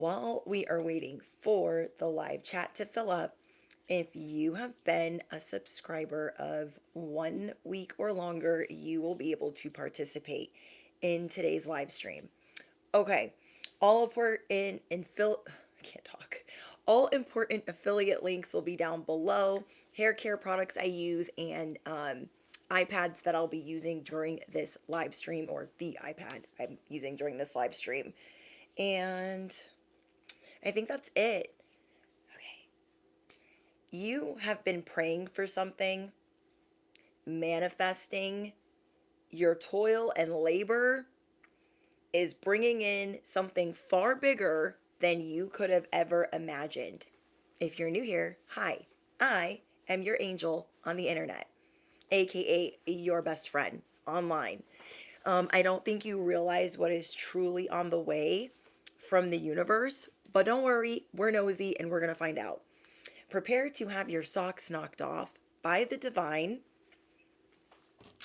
While we are waiting for the live chat to fill up, if you have been a subscriber of 1 week or longer, you will be able to participate in today's live stream. Okay, all important I can't talk. All important affiliate links will be down below. Hair care products I use and iPads that I'll be using during this live stream, or the iPad I'm using during this live stream. And I think that's it. Okay. You have been praying for something, manifesting. Your toil and labor is bringing in something far bigger than you could have ever imagined. If you're new here, hi, I am your angel on the internet, aka your best friend online. I don't think you realize what is truly on the way from the universe, but don't worry, we're nosy and we're going to find out. Prepare to have your socks knocked off by the divine,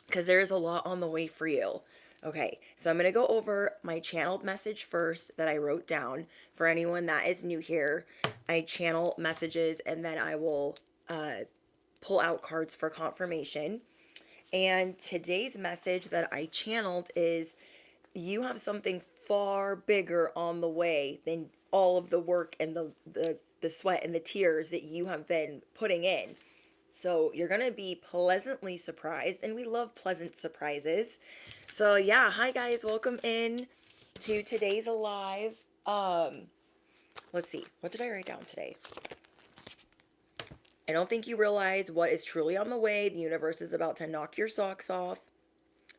because there's a lot on the way for you. Okay, so I'm going to go over my channeled message first that I wrote down. For anyone that is new here, I channel messages and then I will pull out cards for confirmation. And today's message that I channeled is, you have something far bigger on the way than all of the work and the sweat and the tears that you have been putting in. So you're going to be pleasantly surprised, and we love pleasant surprises. So yeah, hi guys, welcome in to today's live. Let's see, what did I write down today? I don't think you realize what is truly on the way. The universe is about to knock your socks off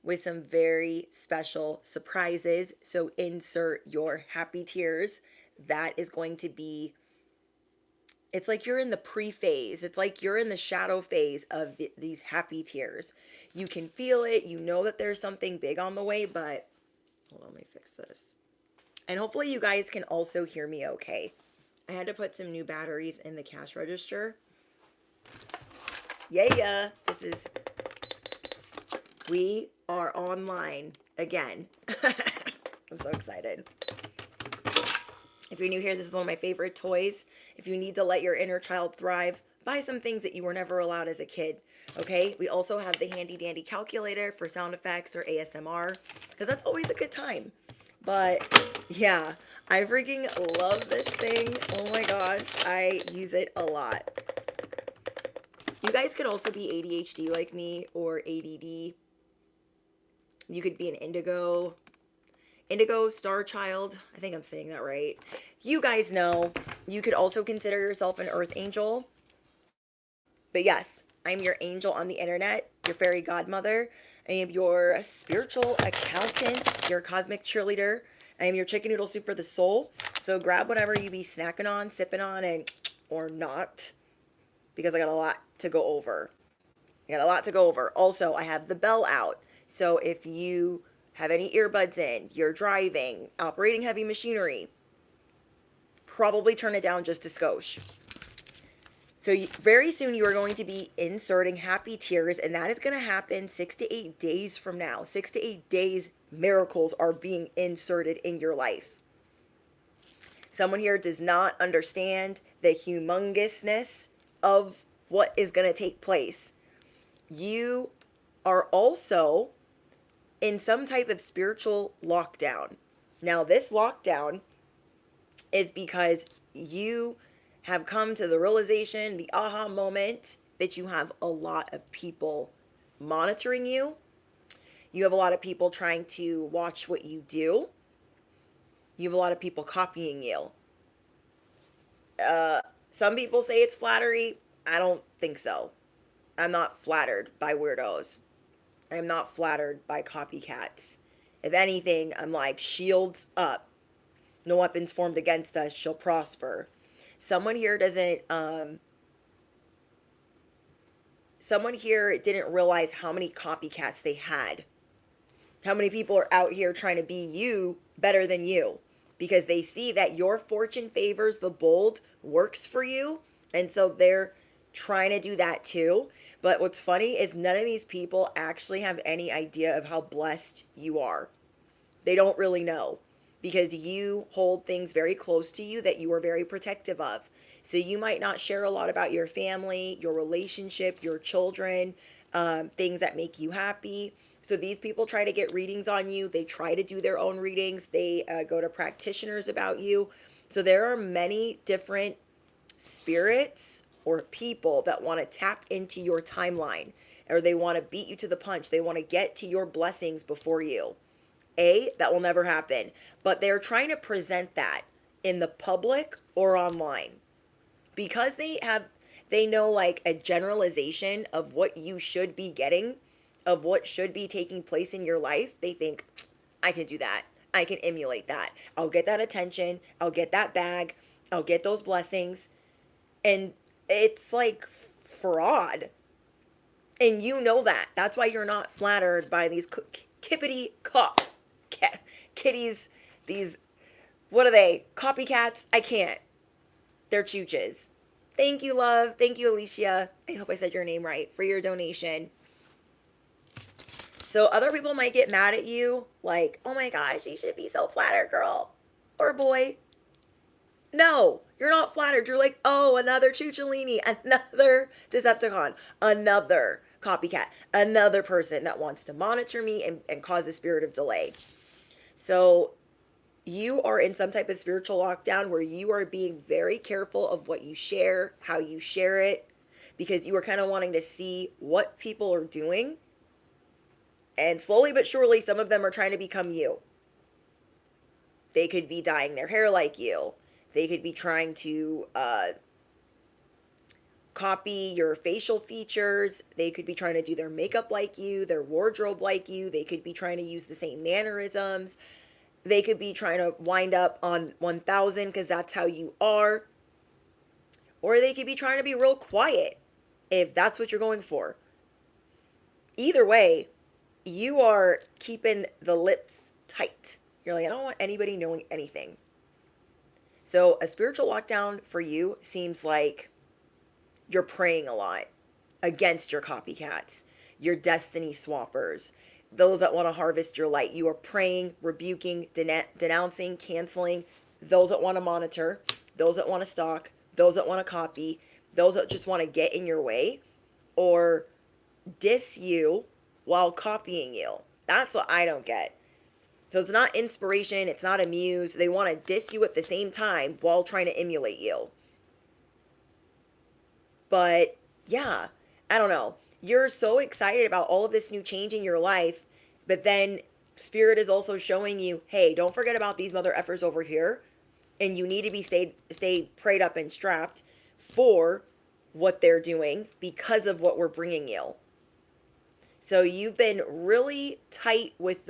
with some very special surprises. So insert your happy tears. That is going to be, it's like you're in the pre-phase. It's like you're in the shadow phase of these happy tears. You can feel it. You know that there's something big on the way, but hold on, let me fix this. And hopefully you guys can also hear me okay. I had to put some new batteries in the cash register. Yeah, we are online again. I'm so excited. If you're new here, this is one of my favorite toys. If you need to let your inner child thrive, buy some things that you were never allowed as a kid. Okay, we also have the handy dandy calculator for sound effects or ASMR, because that's always a good time. But yeah, I freaking love this thing. Oh my gosh, I use it a lot. You guys could also be ADHD like me, or ADD. You could be an indigo, star child. I think I'm saying that right. You guys know. You could also consider yourself an earth angel. But yes, I'm your angel on the internet, your fairy godmother. I am your spiritual accountant, your cosmic cheerleader. I am your chicken noodle soup for the soul. So grab whatever you be snacking on, sipping on, and or not, because I got a lot to go over. Also, I have the bell out. So if you have any earbuds in, you're driving, operating heavy machinery, probably turn it down just a skosh. So very soon you are going to be inserting happy tears, and that is going to happen 6 to 8 days from now. 6 to 8 days, miracles are being inserted in your life. Someone here does not understand the humongousness of what is going to take place. You are also in some type of spiritual lockdown. Now, this lockdown is because you have come to the realization, the aha moment, that you have a lot of people monitoring you. You have a lot of people trying to watch what you do. You have a lot of people copying you. Some people say it's flattery. I don't think so. I'm not flattered by weirdos. I am not flattered by copycats. If anything, I'm like, shields up. No weapons formed against us shall prosper. Someone here didn't realize how many copycats they had. How many people are out here trying to be you better than you, because they see that your fortune favors the bold, works for you, and so they're trying to do that too. But what's funny is none of these people actually have any idea of how blessed you are. They don't really know. because you hold things very close to you that you are very protective of. So you might not share a lot about your family, your relationship, your children, things that make you happy. So these people try to get readings on you. They try to do their own readings. They go to practitioners about you. So there are many different spirits or people that want to tap into your timeline, or they want to beat you to the punch. They want to get to your blessings before you. That will never happen. But they're trying to present that in the public or online because they know like a generalization of what you should be getting, of what should be taking place in your life. They think, I can do that. I can emulate that. I'll get that attention. I'll get that bag. I'll get those blessings. And it's like fraud. And you know that. That's why you're not flattered by these kitties, these, what are they? Copycats? I can't. They're chooches. Thank you, love. Thank you, Alicia. I hope I said your name right, for your donation. So other people might get mad at you, like, oh my gosh, you should be so flattered, girl or boy. No, you're not flattered. You're like, oh, another Chucholini, another Decepticon, another copycat, another person that wants to monitor me and cause a spirit of delay. So you are in some type of spiritual lockdown where you are being very careful of what you share, how you share it, because you are kind of wanting to see what people are doing. And slowly but surely, some of them are trying to become you. They could be dyeing their hair like you. They could be trying to copy your facial features. They could be trying to do their makeup like you, their wardrobe like you. They could be trying to use the same mannerisms. They could be trying to wind up on 1000 because that's how you are. Or they could be trying to be real quiet if that's what you're going for. Either way, you are keeping the lips tight. You're like, I don't want anybody knowing anything. So a spiritual lockdown for you seems like you're praying a lot against your copycats, your destiny swappers, those that want to harvest your light. You are praying, rebuking, denouncing, canceling those that want to monitor, those that want to stalk, those that want to copy, those that just want to get in your way or diss you while copying you. That's what I don't get. So it's not inspiration. It's not a muse. They want to diss you at the same time while trying to emulate you. But yeah, I don't know. You're so excited about all of this new change in your life, but then Spirit is also showing you, hey, don't forget about these mother effers over here. And you need to be stay prayed up and strapped for what they're doing because of what we're bringing you. So you've been really tight with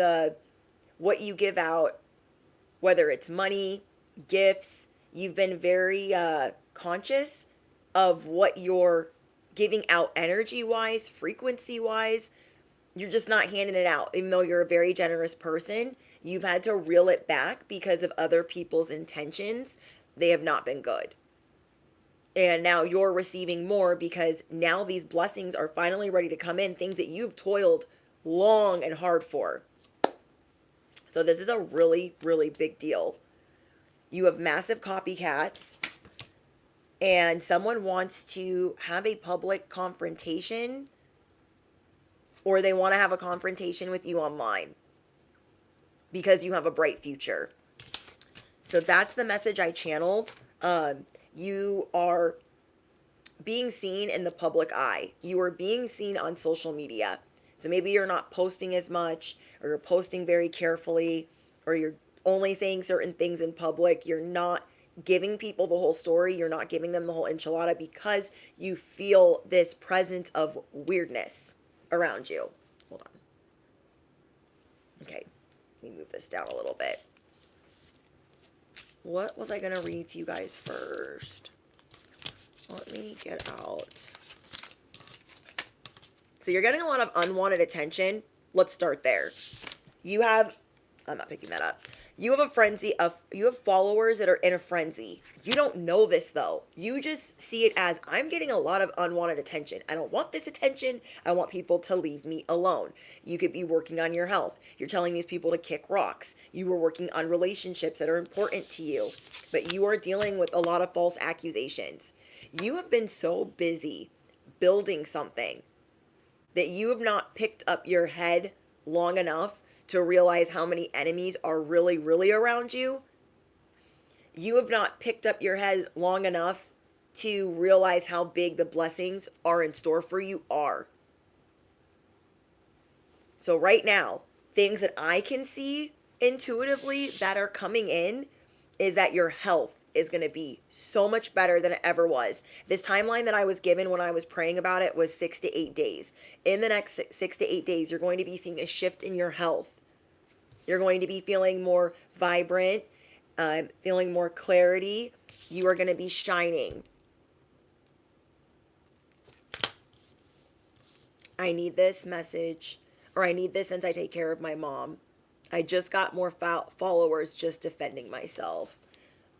what you give out, whether it's money, gifts. You've been very conscious of what you're giving out energy-wise, frequency-wise. You're just not handing it out. Even though you're a very generous person, you've had to reel it back because of other people's intentions. They have not been good. And now you're receiving more because now these blessings are finally ready to come in, things that you've toiled long and hard for. So this is a really, really big deal. You have massive copycats, and someone wants to have a public confrontation, or they want to have a confrontation with you online because you have a bright future. So that's the message I channeled. You are being seen in the public eye. You are being seen on social media. So maybe you're not posting as much, or you're posting very carefully, or you're only saying certain things in public. You're not giving people the whole story. You're not giving them the whole enchilada because you feel this presence of weirdness around you. Hold on. Okay, let me move this down a little bit. What was I going to read to you guys first? Let me get out. So you're getting a lot of unwanted attention. Let's start there. You have, I'm not picking that up. You have a frenzy of, you have followers that are in a frenzy. You don't know this though. You just see it as, I'm getting a lot of unwanted attention. I don't want this attention. I want people to leave me alone. You could be working on your health. You're telling these people to kick rocks. You were working on relationships that are important to you, but you are dealing with a lot of false accusations. You have been so busy building something that you have not picked up your head long enough to realize how many enemies are really, really around you. You have not picked up your head long enough to realize how big the blessings are in store for you are. So right now, things that I can see intuitively that are coming in is that your health is going to be so much better than it ever was. This timeline that I was given when I was praying about it was 6 to 8 days. In the next 6 to 8 days, you're going to be seeing a shift in your health. You're going to be feeling more vibrant, feeling more clarity. You are going to be shining. I need this message, or I need this since I take care of my mom. I just got more followers just defending myself.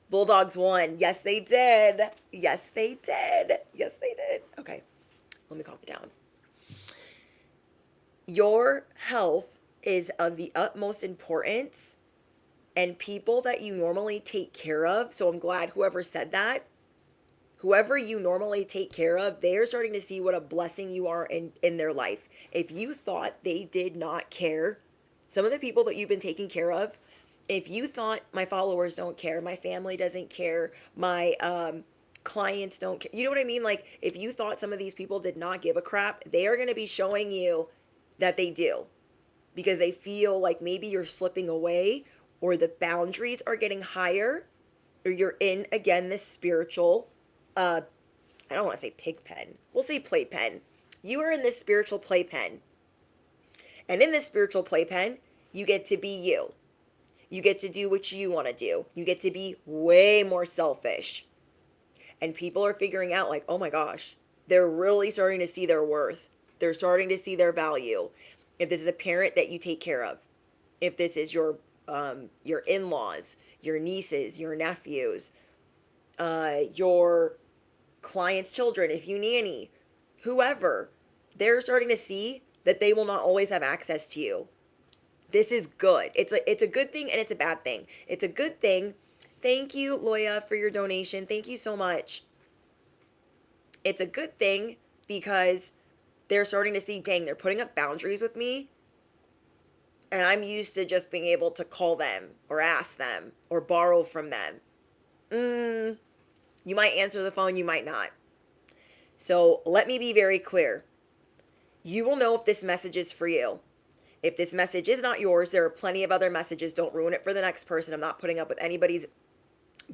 Bulldogs won. Yes, they did. Yes, they did. Yes, they did. Okay, let me calm it down. Your health is of the utmost importance, and people that you normally take care of, so I'm glad whoever said that, whoever you normally take care of, they're starting to see what a blessing you are in their life. If you thought they did not care, some of the people that you've been taking care of, if you thought my followers don't care, my family doesn't care, my clients don't care, you know what I mean? Like, if you thought some of these people did not give a crap, they are going to be showing you that they do, because they feel like maybe you're slipping away, or the boundaries are getting higher, or you're in, again, this spiritual, I don't want to say pig pen. We'll say playpen. You are in this spiritual playpen. And in this spiritual playpen, you get to be you. You get to do what you want to do. You get to be way more selfish. And people are figuring out, like, oh my gosh, they're really starting to see their worth. They're starting to see their value. If this is a parent that you take care of, if this is your in-laws, your nieces, your nephews, your clients' children, if you nanny, whoever, they're starting to see that they will not always have access to you. This is good. It's a good thing, and it's a bad thing. It's a good thing. Thank you, Loya, for your donation. Thank you so much. It's a good thing because they're starting to see, dang, they're putting up boundaries with me. And I'm used to just being able to call them or ask them or borrow from them. You might answer the phone, you might not. So let me be very clear. You will know if this message is for you. If this message is not yours, there are plenty of other messages. Don't ruin it for the next person. I'm not putting up with anybody's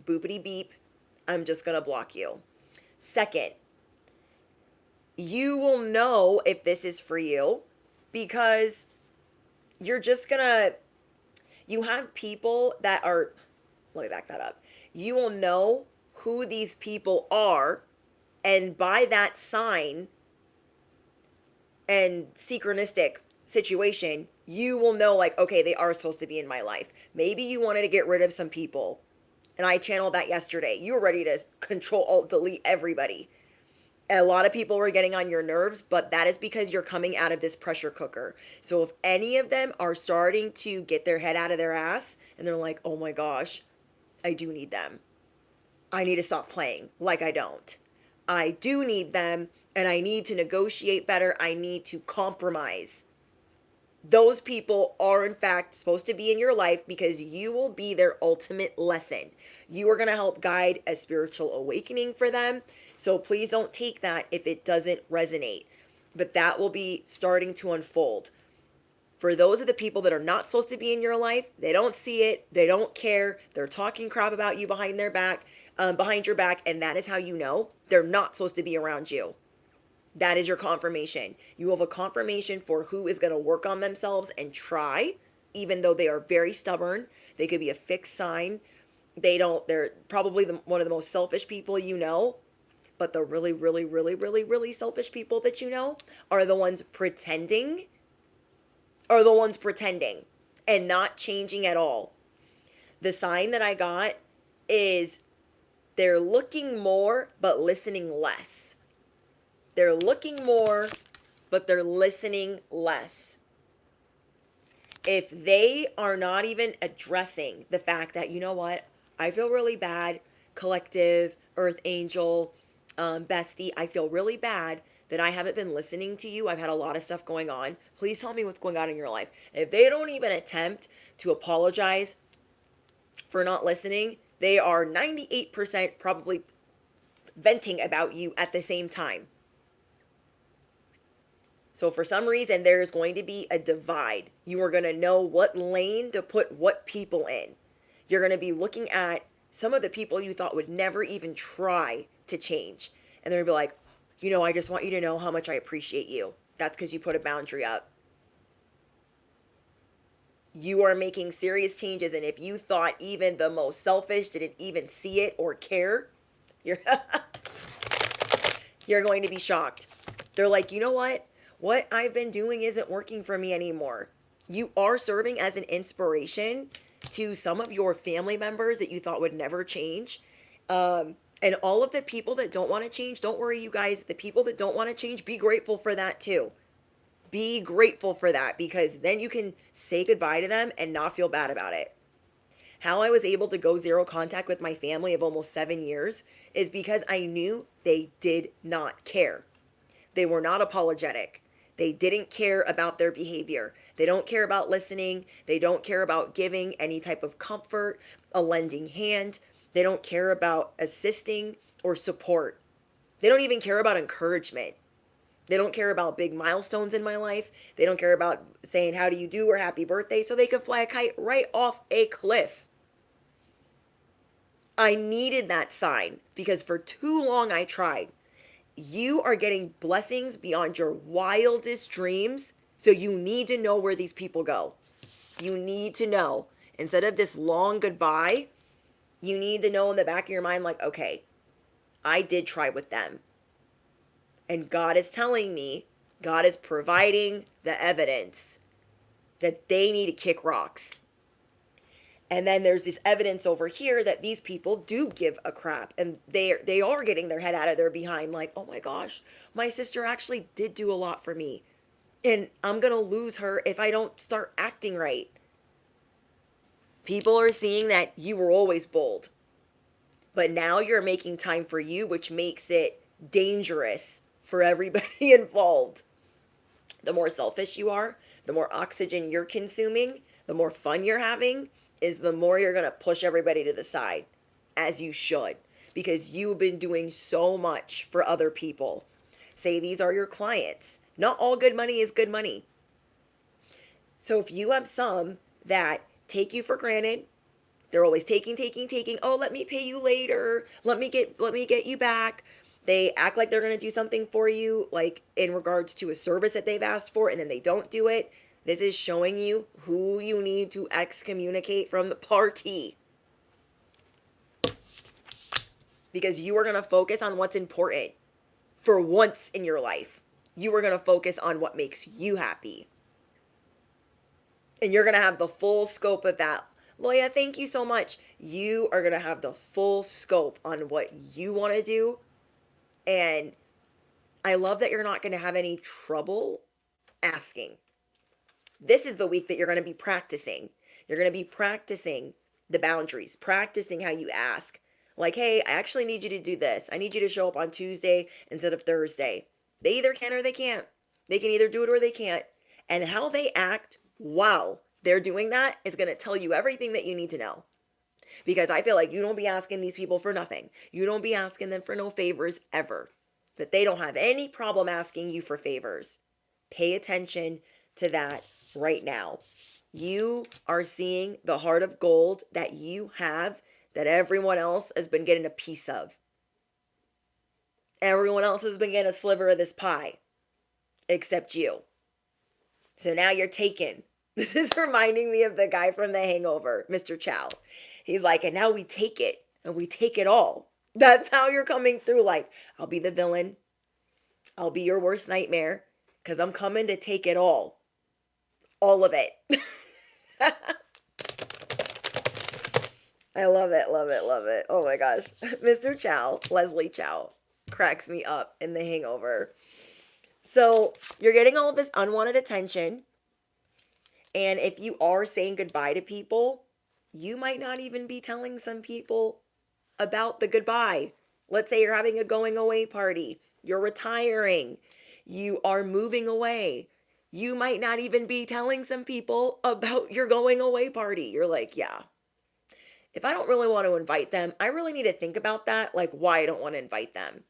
boopity beep. I'm just going to block you. Second, you will know if this is for you because you're just going to, you have people that are, let me back that up. You will know who these people are, and by that sign and synchronistic situation, you will know, like, okay, they are supposed to be in my life. Maybe you wanted to get rid of some people, and I channeled that yesterday. You were ready to control, alt, delete everybody. A lot of people were getting on your nerves, but that is because you're coming out of this pressure cooker. So if any of them are starting to get their head out of their ass, and they're like, oh my gosh, I do need them. I need to stop playing like I don't. I do need them, and I need to negotiate better. I need to compromise. Those people are, in fact, supposed to be in your life because you will be their ultimate lesson. You are going to help guide a spiritual awakening for them. So please don't take that if it doesn't resonate. But that will be starting to unfold. For those of the people that are not supposed to be in your life, they don't see it. They don't care. They're talking crap about you behind their back, behind your back. And that is how you know they're not supposed to be around you. That is your confirmation. You have a confirmation for who is going to work on themselves and try, even though they are very stubborn. They could be a fixed sign. They're probably one of the most selfish people you know. But the really, really, really, really, really selfish people that you know are the ones pretending, and not changing at all. The sign that I got is they're looking more but listening less. They're looking more but they're listening less. If they are not even addressing the fact that, you know what, I feel really bad, collective, earth angel, bestie, I feel really bad that I haven't been listening to you. I've had a lot of stuff going on. Please tell me what's going on in your life. If they don't even attempt to apologize for not listening, they are 98% probably venting about you at the same time. So for some reason, there's going to be a divide. You are going to know what lane to put what people in. You're going to be looking at some of the people you thought would never even try to change. And they're going to be like, you know, I just want you to know how much I appreciate you. That's because you put a boundary up. You are making serious changes. And if you thought even the most selfish didn't even see it or care, you're, you're going to be shocked. They're like, you know what? What I've been doing isn't working for me anymore. You are serving as an inspiration to some of your family members that you thought would never change. And all of the people that don't want to change, don't worry, you guys. The people that don't want to change, be grateful for that too. Be grateful for that, because then you can say goodbye to them and not feel bad about it. How I was able to go zero contact with my family of almost 7 years is because I knew they did not care. They were not apologetic. They didn't care about their behavior. They don't care about listening. They don't care about giving any type of comfort, a lending hand. They don't care about assisting or support. They don't even care about encouragement. They don't care about big milestones in my life. They don't care about saying how do you do or happy birthday so they can fly a kite right off a cliff. I needed that sign because for too long I tried. You are getting blessings beyond your wildest dreams. So you need to know where these people go. You need to know. Instead of this long goodbye, you need to know in the back of your mind, like, okay, I did try with them. And God is telling me, God is providing the evidence that they need to kick rocks. And then there's this evidence over here that these people do give a crap. And they are getting their head out of their behind. Like, oh my gosh, my sister actually did do a lot for me. And I'm going to lose her if I don't start acting right. People are seeing that you were always bold. But now you're making time for you, which makes it dangerous for everybody involved. The more selfish you are, the more oxygen you're consuming, the more fun you're having, is the more you're going to push everybody to the side, as you should, because you've been doing so much for other people. Say these are your clients. Not all good money is good money. So if you have some that take you for granted, they're always taking. Oh, let me pay you later. Let me get you back. They act like they're going to do something for you, like in regards to a service that they've asked for, and then they don't do it. This is showing you who you need to excommunicate from the party. Because you are going to focus on what's important for once in your life. You are going to focus on what makes you happy. And you're going to have the full scope of that. Loya, thank you so much. You are going to have the full scope on what you want to do. And I love that you're not going to have any trouble asking. This is the week that you're going to be practicing. You're going to be practicing the boundaries, practicing how you ask. Like, hey, I actually need you to do this. I need you to show up on Tuesday instead of Thursday. They either can or they can't. They can either do it or they can't. And how they act while they're doing that is going to tell you everything that you need to know. Because I feel like you don't be asking these people for nothing. You don't be asking them for no favors ever. That they don't have any problem asking you for favors. Pay attention to that right now. You are seeing the heart of gold that you have that everyone else has been getting a piece of. Everyone else has been getting a sliver of this pie, except you. So now you're taken. This is reminding me of the guy from The Hangover, Mr. Chow. He's like, and now we take it, and we take it all. That's how you're coming through. Like, I'll be the villain. I'll be your worst nightmare, because I'm coming to take it all. All of it. I love it, love it, love it. Oh my gosh. Mr. Chow, Leslie Chow, cracks me up in The Hangover. So you're getting all of this unwanted attention. And if you are saying goodbye to people, you might not even be telling some people about the goodbye. Let's say you're having a going away party, you're retiring, you are moving away. You might not even be telling some people about your going away party. You're like, yeah, if I don't really want to invite them, I really need to think about that, like why I don't want to invite them.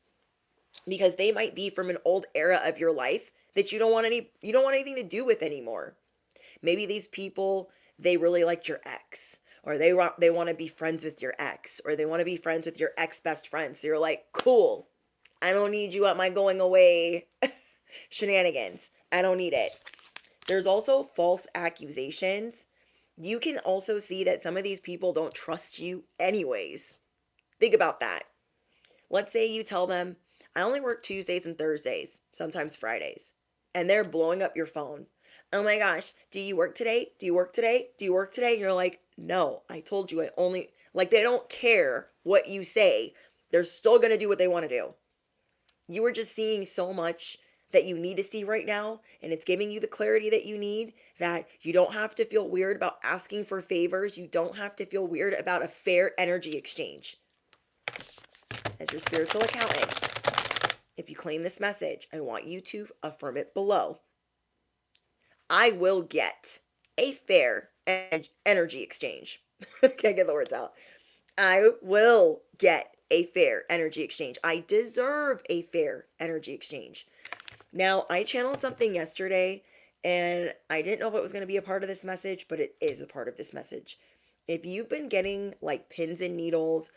Because they might be from an old era of your life that you don't want anything to do with anymore. Maybe these people, they really liked your ex, or they want to be friends with your ex, or they want to be friends with your ex best friend. So you're like, cool. I don't need you at my going away shenanigans. I don't need it. There's also false accusations. You can also see that some of these people don't trust you anyways. Think about that. Let's say you tell them, I only work Tuesdays and Thursdays, sometimes Fridays, and they're blowing up your phone. Oh my gosh, do you work today? Do you work today? Do you work today? And you're like, no, I told you I only, like they don't care what you say. They're still going to do what they want to do. You are just seeing so much that you need to see right now, and it's giving you the clarity that you need, that you don't have to feel weird about asking for favors. You don't have to feel weird about a fair energy exchange. As your spiritual accountant, if you claim this message, I want you to affirm it below. I will get a fair energy exchange. Can't get the words out. I will get a fair energy exchange. I deserve a fair energy exchange. Now, I channeled something yesterday, and I didn't know if it was going to be a part of this message, but it is a part of this message. If you've been getting like pins and needles,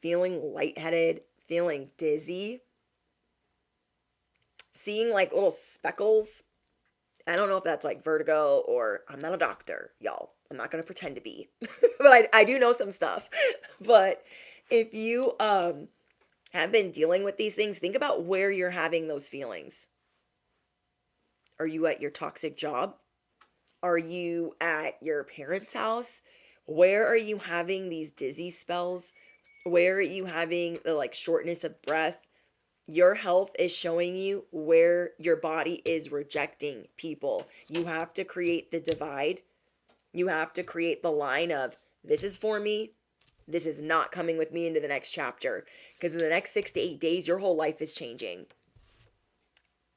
feeling lightheaded, feeling dizzy, seeing like little speckles, I don't know if that's like vertigo, or I'm not a doctor, y'all. I'm not going to pretend to be, but I do know some stuff. But if you have been dealing with these things, think about where you're having those feelings. Are you at your toxic job? Are you at your parents' house? Where are you having these dizzy spells? Where are you having the like shortness of breath? Your health is showing you where your body is rejecting people. You have to create the divide. You have to create the line of, this is for me. This is not coming with me into the next chapter. Because in the next 6 to 8 days, your whole life is changing.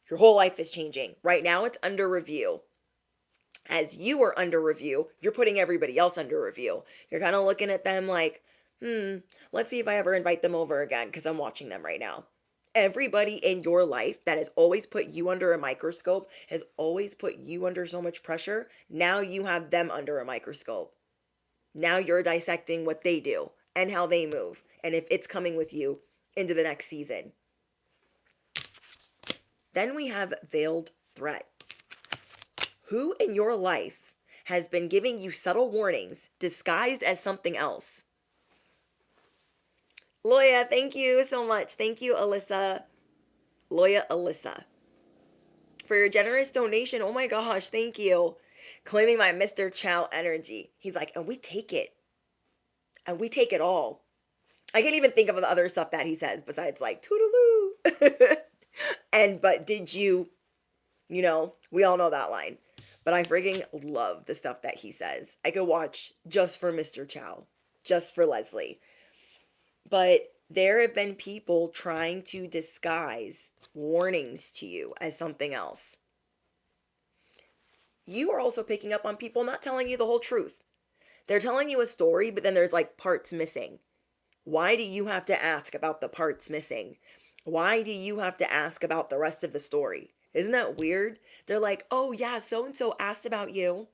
Your whole life is changing. Right now, it's under review. As you are under review, you're putting everybody else under review. You're kind of looking at them like, let's see if I ever invite them over again, because I'm watching them right now. Everybody in your life that has always put you under a microscope, has always put you under so much pressure, now you have them under a microscope. Now you're dissecting what they do and how they move, and if it's coming with you into the next season. Then we have veiled threat. Who in your life has been giving you subtle warnings disguised as something else? Loya, thank you so much. Thank you, Alyssa. Loya Alyssa. For your generous donation. Oh my gosh, thank you. Claiming my Mr. Chow energy. He's like, and we take it. And we take it all. I can't even think of the other stuff that he says besides like, toodaloo. But did you, we all know that line. But I frigging love the stuff that he says. I could watch just for Mr. Chow, just for Leslie. But there have been people trying to disguise warnings to you as something else. You are also picking up on people not telling you the whole truth. They're telling you a story, but then there's like parts missing. Why do you have to ask about the parts missing? Why do you have to ask about the rest of the story? Isn't that weird? They're like, oh yeah, so-and-so asked about you.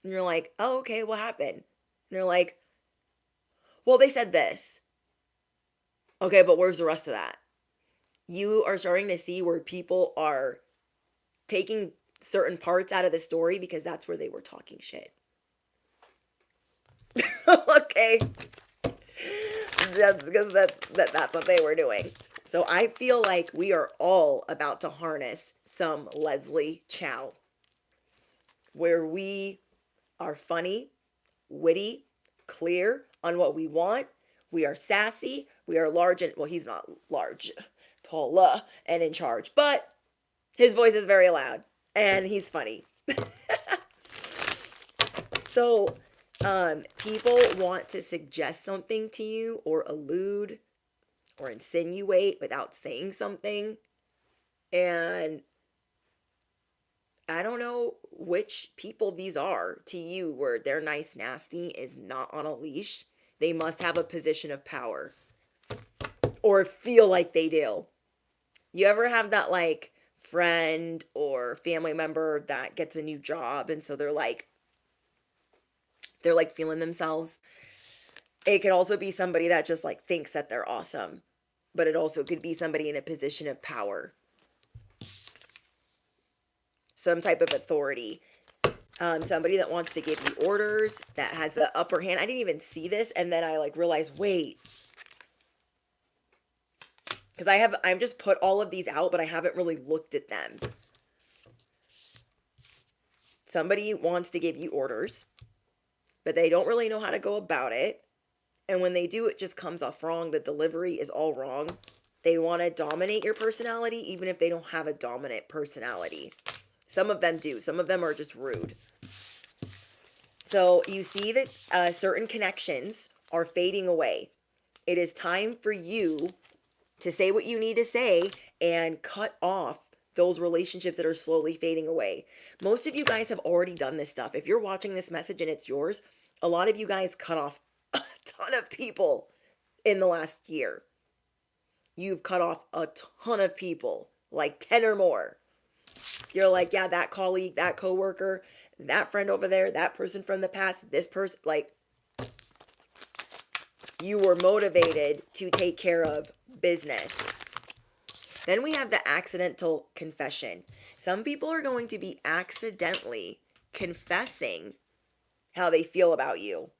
And you're like, oh, okay, what happened? And they're like, well, they said this. Okay, but where's the rest of that? You are starting to see where people are taking certain parts out of the story because that's where they were talking shit. Okay. That's because that's what they were doing. So I feel like we are all about to harness some Leslie Chow, where we are funny, witty, clear on what we want. We are sassy. We are large and, well, he's not large, tall, and in charge, but his voice is very loud and he's funny. So, people want to suggest something to you or allude or insinuate without saying something. And I don't know which people these are to you where their nice nasty is not on a leash. They must have a position of power or feel like they do. You ever have that like friend or family member that gets a new job and so they're like feeling themselves? It could also be somebody that just like thinks that they're awesome, but it also could be somebody in a position of power, some type of authority. Somebody that wants to give you orders, that has the upper hand. I didn't even see this, and then I like realized, wait, because I've just put all of these out, but I haven't really looked at them. Somebody wants to give you orders, but they don't really know how to go about it. And when they do, it just comes off wrong. The delivery is all wrong. They want to dominate your personality, even if they don't have a dominant personality. Some of them do. Some of them are just rude. So you see that certain connections are fading away. It is time for you to say what you need to say and cut off those relationships that are slowly fading away. Most of you guys have already done this stuff. If you're watching this message and it's yours, a lot of you guys cut off a ton of people in the last year. You've cut off a ton of people, like 10 or more. You're like, yeah, that colleague, that coworker, that friend over there, that person from the past, this person, like, you were motivated to take care of business. Then we have the accidental confession. Some people are going to be accidentally confessing how they feel about you.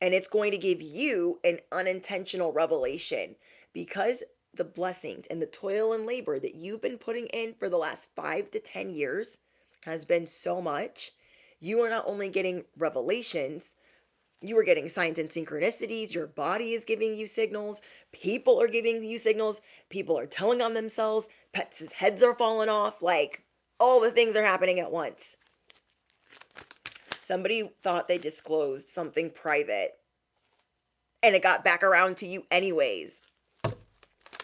And it's going to give you an unintentional revelation because the blessings and the toil and labor that you've been putting in for the last 5 to 10 years has been so much. You are not only getting revelations, you are getting signs and synchronicities. Your body is giving you signals. People are giving you signals. People are telling on themselves. Pets' heads are falling off. Like, all the things are happening at once. Somebody thought they disclosed something private, and it got back around to you anyways.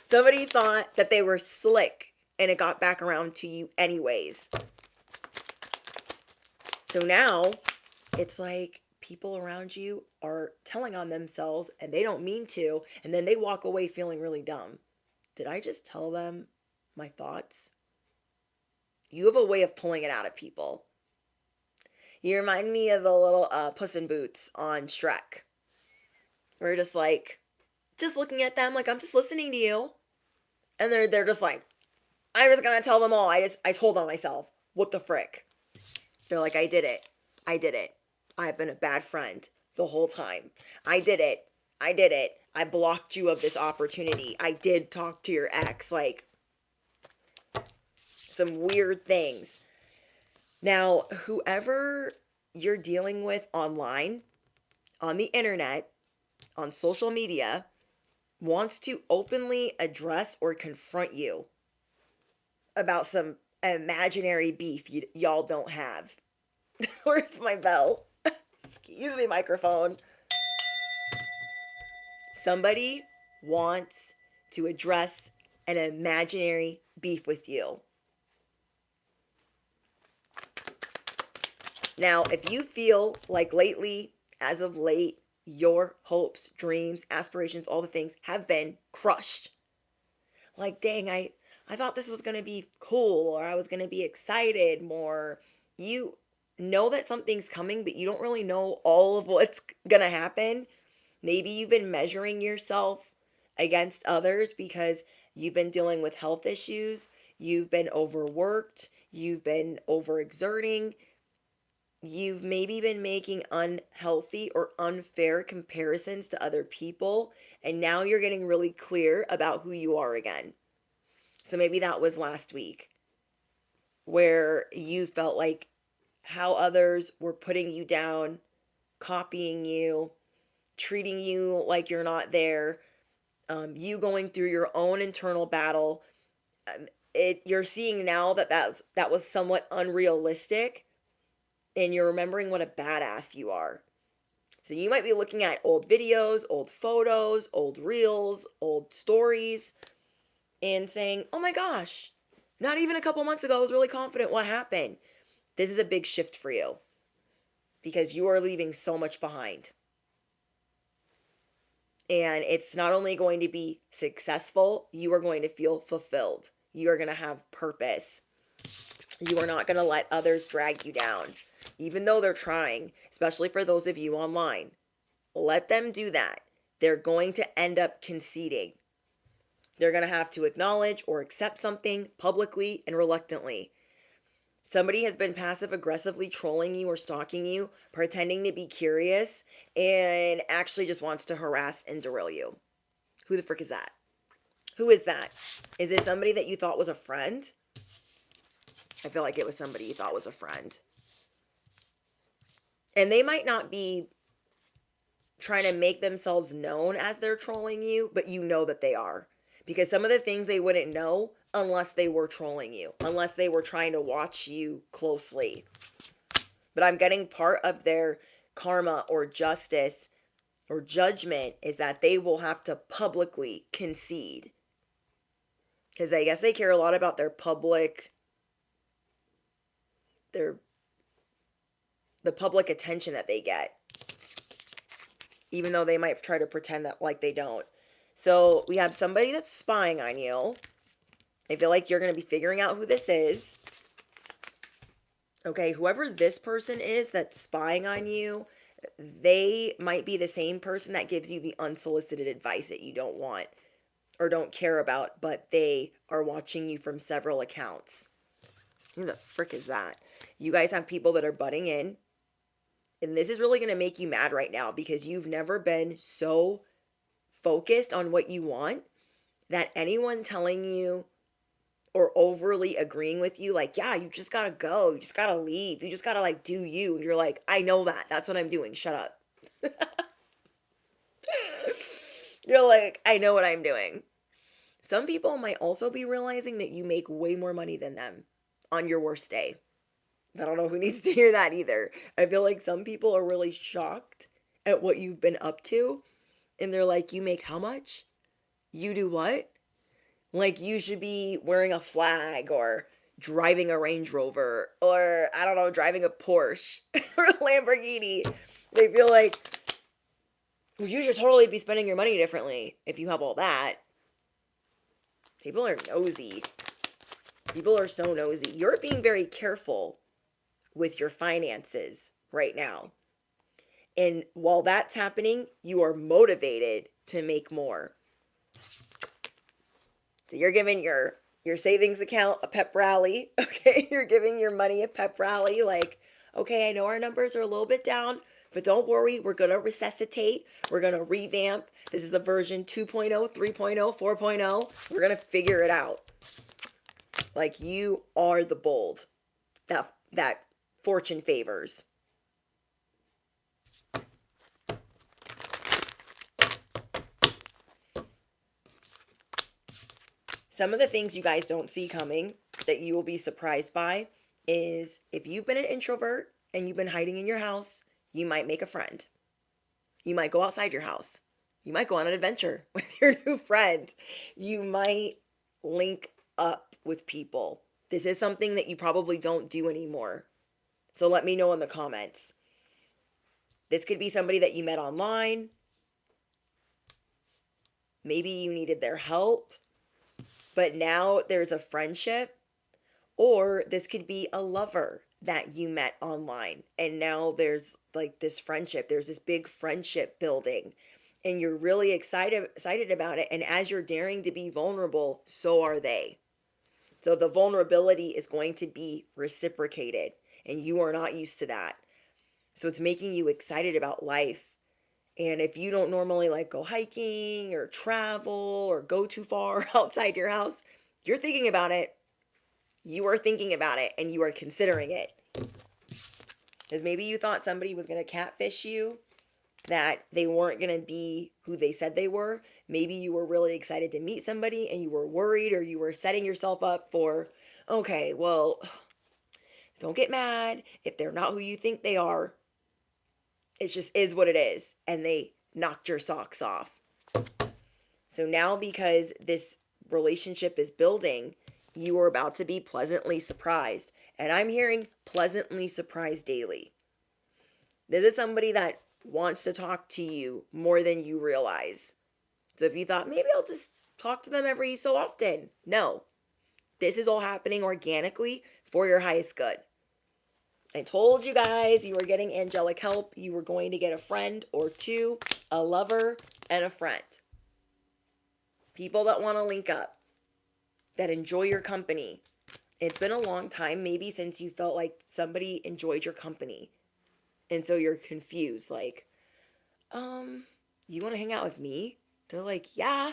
Somebody thought that they were slick, and it got back around to you anyways. So now, it's like people around you are telling on themselves, and they don't mean to, and then they walk away feeling really dumb. Did I just tell them my thoughts? You have a way of pulling it out of people. You remind me of the little Puss in Boots on Shrek. We're just like, just looking at them like, I'm just listening to you. And they're just like, I'm just gonna tell them all. I told on myself. What the frick? They're like, I did it. I've been a bad friend the whole time. I did it. I blocked you of this opportunity. I did talk to your ex. Like, some weird things. Now, whoever you're dealing with online, on the internet, on social media, wants to openly address or confront you about some imaginary beef y'all don't have. Where's my bell? Excuse me, microphone. Somebody wants to address an imaginary beef with you. Now, if you feel like lately, as of late, your hopes, dreams, aspirations, all the things have been crushed. Like, dang, I thought this was going to be cool, or I was going to be excited more. You know that something's coming, but you don't really know all of what's going to happen. Maybe you've been measuring yourself against others because you've been dealing with health issues. You've been overworked. You've been overexerting. You've maybe been making unhealthy or unfair comparisons to other people, and now you're getting really clear about who you are again. So maybe that was last week, where you felt like how others were putting you down, copying you, treating you like you're not there, you going through your own internal battle. You're seeing now that was somewhat unrealistic, and you're remembering what a badass you are. So you might be looking at old videos, old photos, old reels, old stories, and saying, oh my gosh, not even a couple months ago I was really confident. What happened? This is a big shift for you because you are leaving so much behind. And it's not only going to be successful, you are going to feel fulfilled. You are going to have purpose. You are not going to let others drag you down, even though they're trying, especially for those of you online. Let them do that. They're going to end up conceding. They're going to have to acknowledge or accept something publicly and reluctantly. Somebody has been passive aggressively trolling you or stalking you, pretending to be curious, and actually just wants to harass and derail you. Who the frick is that? Who is that? Is it somebody that you thought was a friend? I feel like it was somebody you thought was a friend. And they might not be trying to make themselves known as they're trolling you, but you know that they are. Because some of the things they wouldn't know unless they were trolling you, unless they were trying to watch you closely. But I'm getting part of their karma or justice or judgment is that they will have to publicly concede. Because I guess they care a lot about their public, the public attention that they get. Even though they might try to pretend that like they don't. So we have somebody that's spying on you. I feel like you're going to be figuring out who this is. Okay, whoever this person is that's spying on you, they might be the same person that gives you the unsolicited advice that you don't want or don't care about, but they are watching you from several accounts. Who the frick is that? You guys have people that are butting in. And this is really going to make you mad right now because you've never been so focused on what you want that anyone telling you or overly agreeing with you, like, yeah, you just got to go. You just got to leave. You just got to like do you. And you're like, I know that. That's what I'm doing. Shut up. You're like, I know what I'm doing. Some people might also be realizing that you make way more money than them on your worst day. I don't know who needs to hear that either. I feel like some people are really shocked at what you've been up to. And they're like, you make how much? You do what? Like you should be wearing a flag or driving a Range Rover or, I don't know, driving a Porsche or a Lamborghini. They feel like, well, you should totally be spending your money differently if you have all that. People are nosy. People are so nosy. You're being very careful with your finances right now. And while that's happening, you are motivated to make more. So you're giving your savings account a pep rally, okay? You're giving your money a pep rally like, okay, I know our numbers are a little bit down, but don't worry, we're going to resuscitate. We're going to revamp. This is the version 2.0, 3.0, 4.0. We're going to figure it out. Like you are the bold that fortune favors. Some of the things you guys don't see coming that you will be surprised by is if you've been an introvert and you've been hiding in your house, you might make a friend. You might go outside your house. You might go on an adventure with your new friend. You might link up with people. This is something that you probably don't do anymore. So let me know in the comments. This could be somebody that you met online. Maybe you needed their help, but now there's a friendship. Or this could be a lover that you met online, and now there's like this friendship. There's this big friendship building, and you're really excited about it. And as you're daring to be vulnerable, so are they. So the vulnerability is going to be reciprocated, and you are not used to that. So it's making you excited about life. And if you don't normally like go hiking or travel or go too far outside your house, you're thinking about it. You are thinking about it and you are considering it. Because maybe you thought somebody was going to catfish you that they weren't going to be who they said they were. Maybe you were really excited to meet somebody and you were worried, or you were setting yourself up for, okay, well, don't get mad if they're not who you think they are. It just is what it is. And they knocked your socks off. So now, because this relationship is building, you are about to be pleasantly surprised. And I'm hearing pleasantly surprised daily. This is somebody that wants to talk to you more than you realize. So if you thought, maybe I'll just talk to them every so often. No. This is all happening organically for your highest good. I told you guys you were getting angelic help. You were going to get a friend or two, a lover, and a friend. People that want to link up, that enjoy your company. It's been a long time, maybe since you felt like somebody enjoyed your company. And so you're confused, like, you want to hang out with me? They're like, yeah.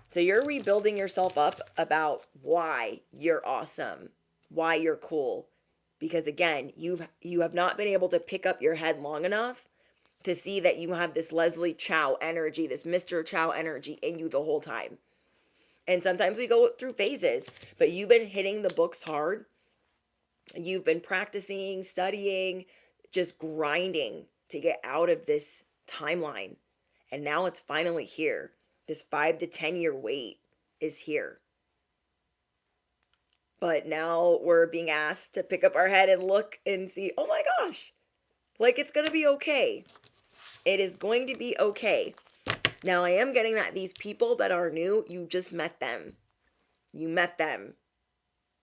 So you're rebuilding yourself up about why you're awesome, why you're cool. Because again, you have not been able to pick up your head long enough to see that you have this Leslie Chow energy, this Mr. Chow energy in you the whole time. And sometimes we go through phases, but you've been hitting the books hard. You've been practicing, studying, just grinding to get out of this timeline. And now it's finally here. This 5 to 10 year wait is here. But now we're being asked to pick up our head and look and see, oh my gosh, like it's going to be okay. It is going to be okay. Now I am getting that these people that are new, you just met them. You met them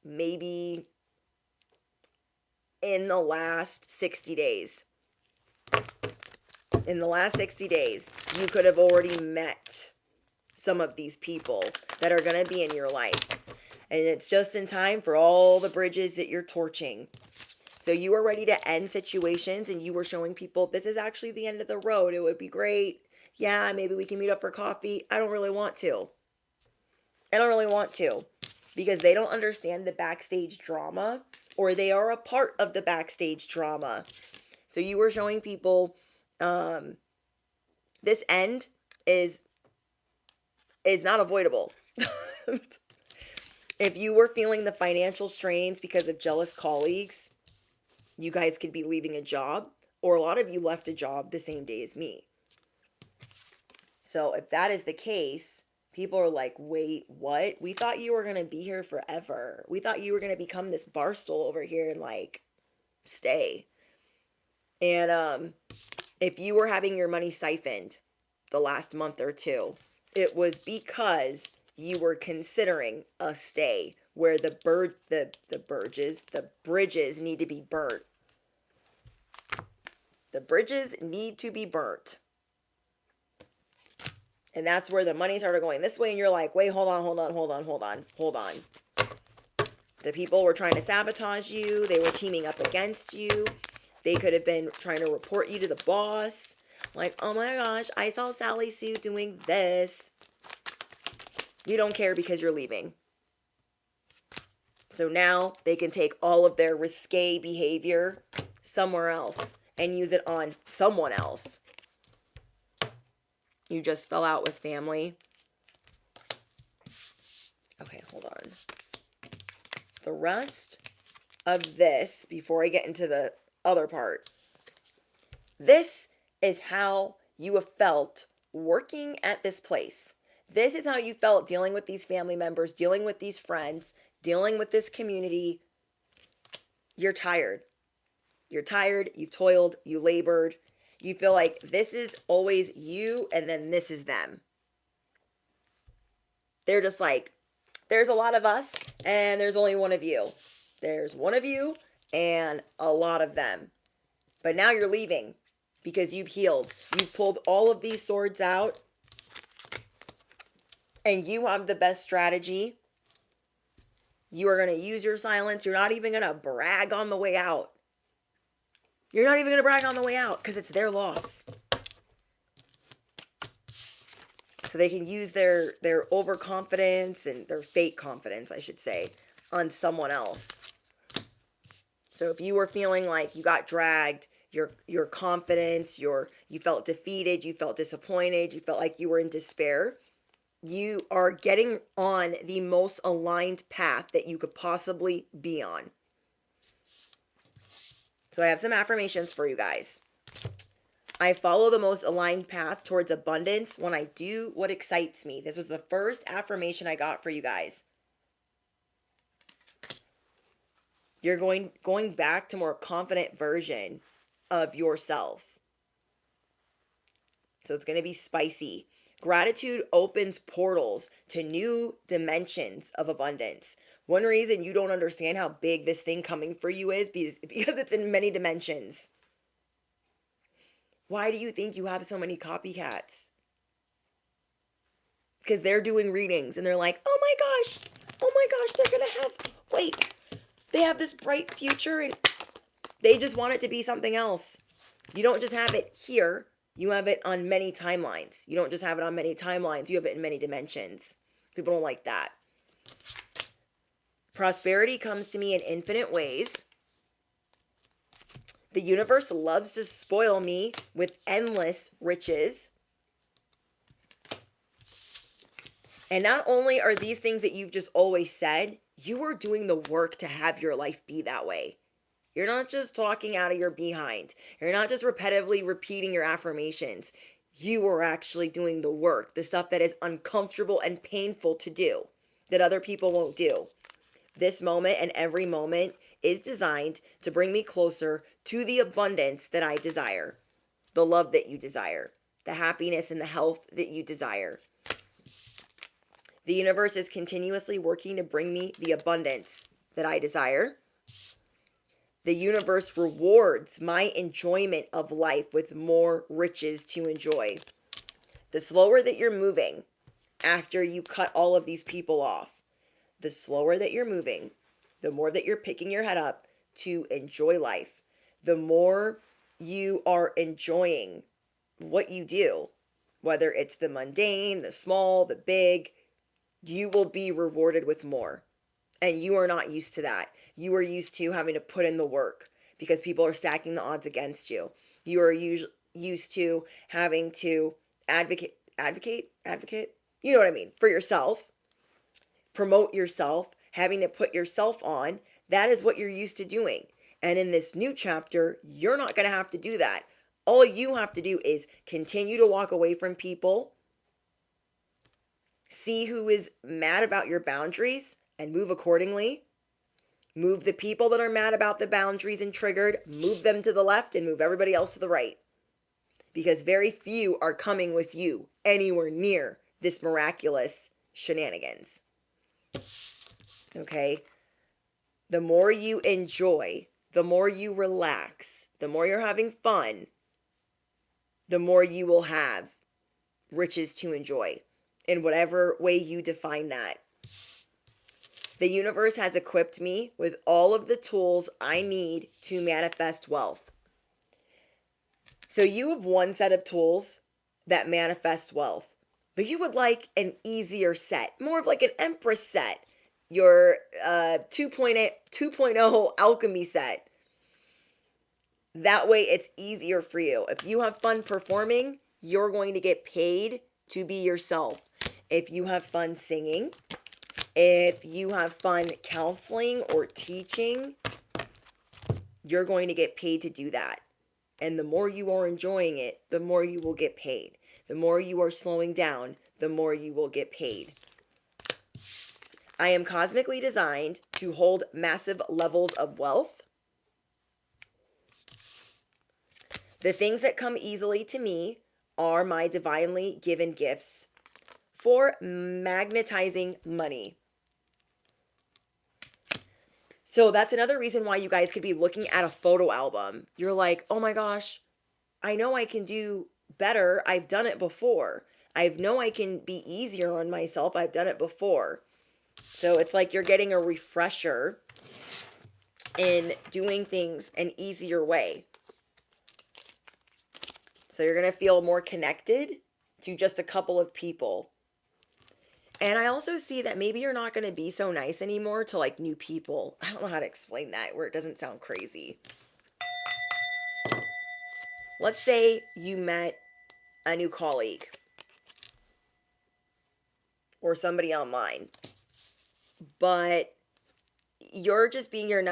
maybe in the last 60 days. In the last 60 days, you could have already met some of these people that are going to be in your life. And it's just in time for all the bridges that you're torching. So you are ready to end situations, and you were showing people this is actually the end of the road. It would be great. Yeah, maybe we can meet up for coffee. I don't really want to. Because they don't understand the backstage drama, or they are a part of the backstage drama. So you were showing people this end is not avoidable. If you were feeling the financial strains because of jealous colleagues, you guys could be leaving a job, or a lot of you left a job the same day as me. So if that is the case, people are like, wait, what? We thought you were going to be here forever. We thought you were going to become this barstool over here and like stay. And if you were having your money siphoned the last month or two, it was because you were considering a stay where the bridges need to be burnt. The bridges need to be burnt. And that's where the money started going this way. And you're like, wait, hold on. The people were trying to sabotage you. They were teaming up against you. They could have been trying to report you to the boss. Like, oh my gosh, I saw Sally Sue doing this. You don't care because you're leaving. So now they can take all of their risque behavior somewhere else and use it on someone else. You just fell out with family. Okay, hold on. The rest of this, before I get into the other part, this is how you have felt working at this place. This is how you felt dealing with these family members, dealing with these friends, dealing with this community. You're tired. You're tired. You've toiled. You labored. You feel like this is always you, and then this is them. They're just like, there's a lot of us, and there's only one of you. There's one of you and a lot of them. But now you're leaving because you've healed. You've pulled all of these swords out. And you have the best strategy. You are going to use your silence. You're not even going to brag on the way out. You're not even going to brag on the way out because it's their loss. So they can use their overconfidence and their fake confidence, I should say, on someone else. So if you were feeling like you got dragged, your confidence, you felt defeated, you felt disappointed, you felt like you were in despair. You are getting on the most aligned path that you could possibly be on. So I have some affirmations for you guys. I follow the most aligned path towards abundance when I do what excites me. This was the first affirmation I got for you guys. You're going back to more confident version of yourself. So it's going to be spicy. Gratitude opens portals to new dimensions of abundance. One reason you don't understand how big this thing coming for you is because it's in many dimensions. Why do you think you have so many copycats? Because they're doing readings and they're like, oh my gosh, they're going to have, wait, they have this bright future and they just want it to be something else. You don't just have it here. You have it on many timelines. You don't just have it on many timelines. You have it in many dimensions. People don't like that. Prosperity comes to me in infinite ways. The universe loves to spoil me with endless riches. And not only are these things that you've just always said, you are doing the work to have your life be that way. You're not just talking out of your behind. You're not just repetitively repeating your affirmations. You are actually doing the work, the stuff that is uncomfortable and painful to do, that other people won't do. This moment and every moment is designed to bring me closer to the abundance that I desire, the love that you desire, the happiness and the health that you desire. The universe is continuously working to bring me the abundance that I desire. The universe rewards my enjoyment of life with more riches to enjoy. The slower that you're moving after you cut all of these people off, the slower that you're moving, the more that you're picking your head up to enjoy life, the more you are enjoying what you do, whether it's the mundane, the small, the big, you will be rewarded with more. And you are not used to that. You are used to having to put in the work because people are stacking the odds against you. You are used to having to advocate, you know what I mean, for yourself, promote yourself, having to put yourself on. That is what you're used to doing. And in this new chapter, you're not going to have to do that. All you have to do is continue to walk away from people, see who is mad about your boundaries, and move accordingly. Move the people that are mad about the boundaries and triggered, move them to the left and move everybody else to the right. Because very few are coming with you anywhere near this miraculous shenanigans. Okay? The more you enjoy, the more you relax, the more you're having fun, the more you will have riches to enjoy in whatever way you define that. The universe has equipped me with all of the tools I need to manifest wealth. So you have one set of tools that manifest wealth, but you would like an easier set, more of like an Empress set, your 2.0 alchemy set. That way it's easier for you. If you have fun performing, you're going to get paid to be yourself. If you have fun singing, if you have fun counseling or teaching, you're going to get paid to do that. And the more you are enjoying it, the more you will get paid. The more you are slowing down, the more you will get paid. I am cosmically designed to hold massive levels of wealth. The things that come easily to me are my divinely given gifts for magnetizing money. So that's another reason why you guys could be looking at a photo album. You're like, oh my gosh, I know I can do better. I've done it before. I know I can be easier on myself. I've done it before. So it's like you're getting a refresher in doing things an easier way. So you're going to feel more connected to just a couple of people. And I also see that maybe you're not going to be so nice anymore to like new people. I don't know how to explain that where it doesn't sound crazy. Let's say you met a new colleague or somebody online, but you're just being your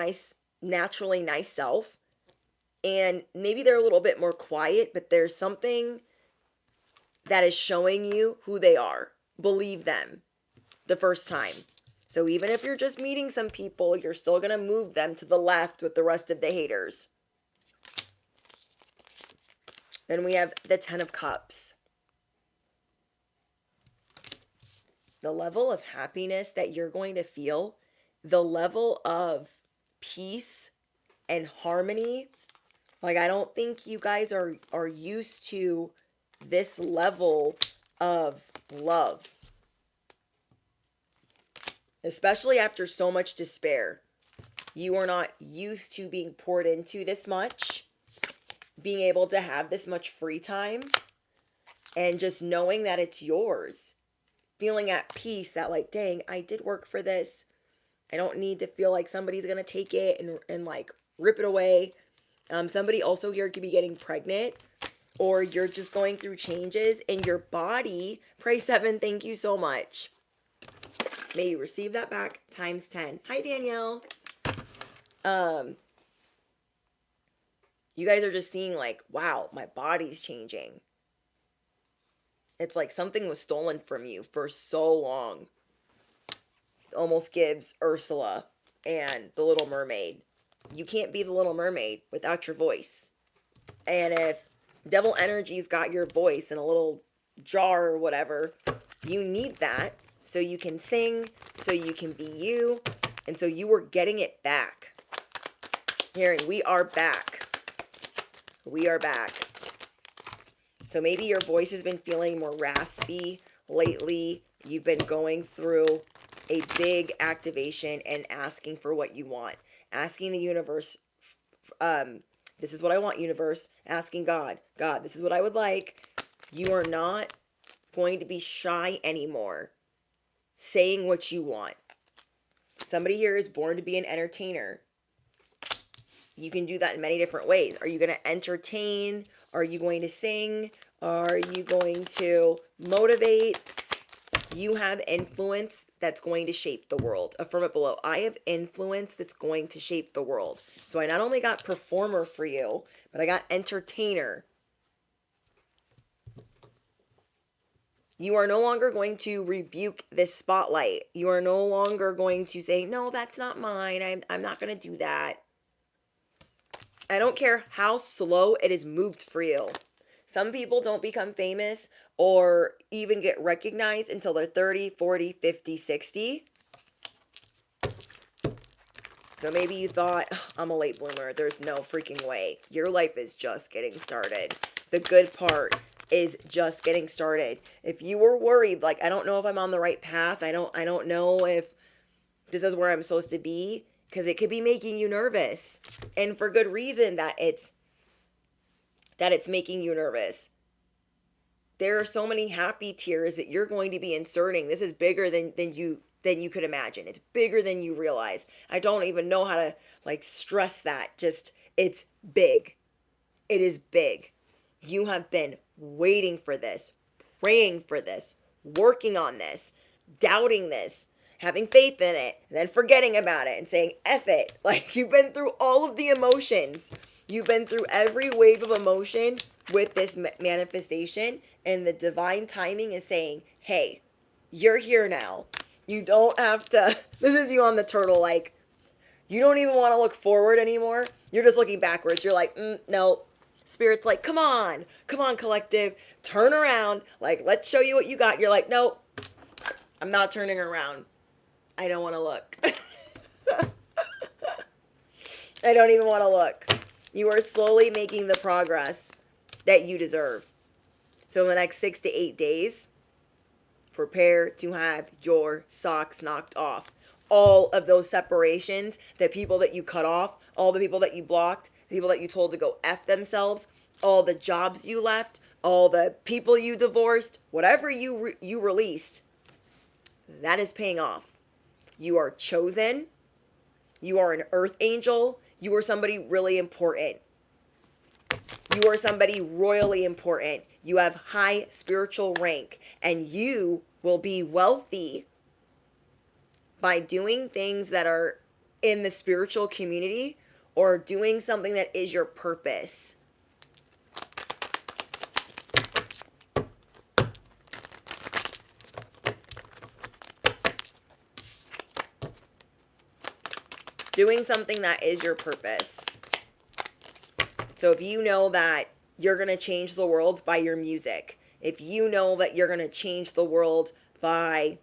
naturally nice self, and maybe they're a little bit more quiet, but there's something that is showing you who they are. Believe them the first time. So even if you're just meeting some people, you're still going to move them to the left with the rest of the haters. Then we have the 10 of Cups. The level of happiness that you're going to feel, the level of peace and harmony. Like, I don't think you guys are used to this level of love. Especially after so much despair. You are not used to being poured into this much, being able to have this much free time, and just knowing that it's yours. Feeling at peace that, like, dang, I did work for this. I don't need to feel like somebody's going to take it and like rip it away. Somebody also here could be getting pregnant, or you're just going through changes in your body. Pray 7, thank you so much. May you receive that back times 10. Hi, Danielle. You guys are just seeing like, wow, my body's changing. It's like something was stolen from you for so long. It almost gives Ursula and the Little Mermaid. You can't be the Little Mermaid without your voice. And if devil energy's got your voice in a little jar or whatever, you need that so you can sing, so you can be you, and so you were getting it back. Hearing, we are back. We are back. So maybe your voice has been feeling more raspy lately. You've been going through a big activation and asking for what you want. Asking the universe, this is what I want, universe. Asking God, this is what I would like. You are not going to be shy anymore. Saying what you want. Somebody here is born to be an entertainer. You can do that in many different ways. Are you going to entertain? Are you going to sing? Are you going to motivate? You have influence that's going to shape the world. Affirm it below. I have influence that's going to shape the world. So I not only got performer for you, but I got entertainer. You are no longer going to rebuke this spotlight. You are no longer going to say, no, that's not mine. I'm not going to do that. I don't care how slow it is moved for you. Some people don't become famous or even get recognized until they're 30, 40, 50, 60. So maybe you thought, I'm a late bloomer. There's no freaking way. Your life is just getting started. The good part is just getting started. If you were worried, like, I don't know if I'm on the right path. I don't know if this is where I'm supposed to be, because it could be making you nervous. And for good reason that it's making you nervous. There are so many happy tears that you're going to be inserting. This is bigger than you could imagine. It's bigger than you realize. I don't even know how to like stress that. Just, it's big. It is big. You have been waiting for this, praying for this, working on this, doubting this, having faith in it, and then forgetting about it and saying, F it. Like, you've been through all of the emotions. You've been through every wave of emotion with this manifestation, and the divine timing is saying, hey, you're here now. You don't have to, this is you on the turtle, like, you don't even want to look forward anymore. You're just looking backwards. You're like, no. Spirit's like, come on, collective, turn around. Like, let's show you what you got. You're like, nope, I'm not turning around. I don't want to look. I don't even want to look. You are slowly making the progress that you deserve. So in the next 6 to 8 days, prepare to have your socks knocked off. All of those separations, the people that you cut off, all the people that you blocked, the people that you told to go F themselves, all the jobs you left, all the people you divorced, whatever you released, that is paying off. You are chosen. You are an earth angel. You are somebody really important. You are somebody royally important. You have high spiritual rank, and you will be wealthy by doing things that are in the spiritual community or doing something that is your purpose. Doing something that is your purpose. So if you know that you're going to change the world by your music, if you know that you're going to change the world by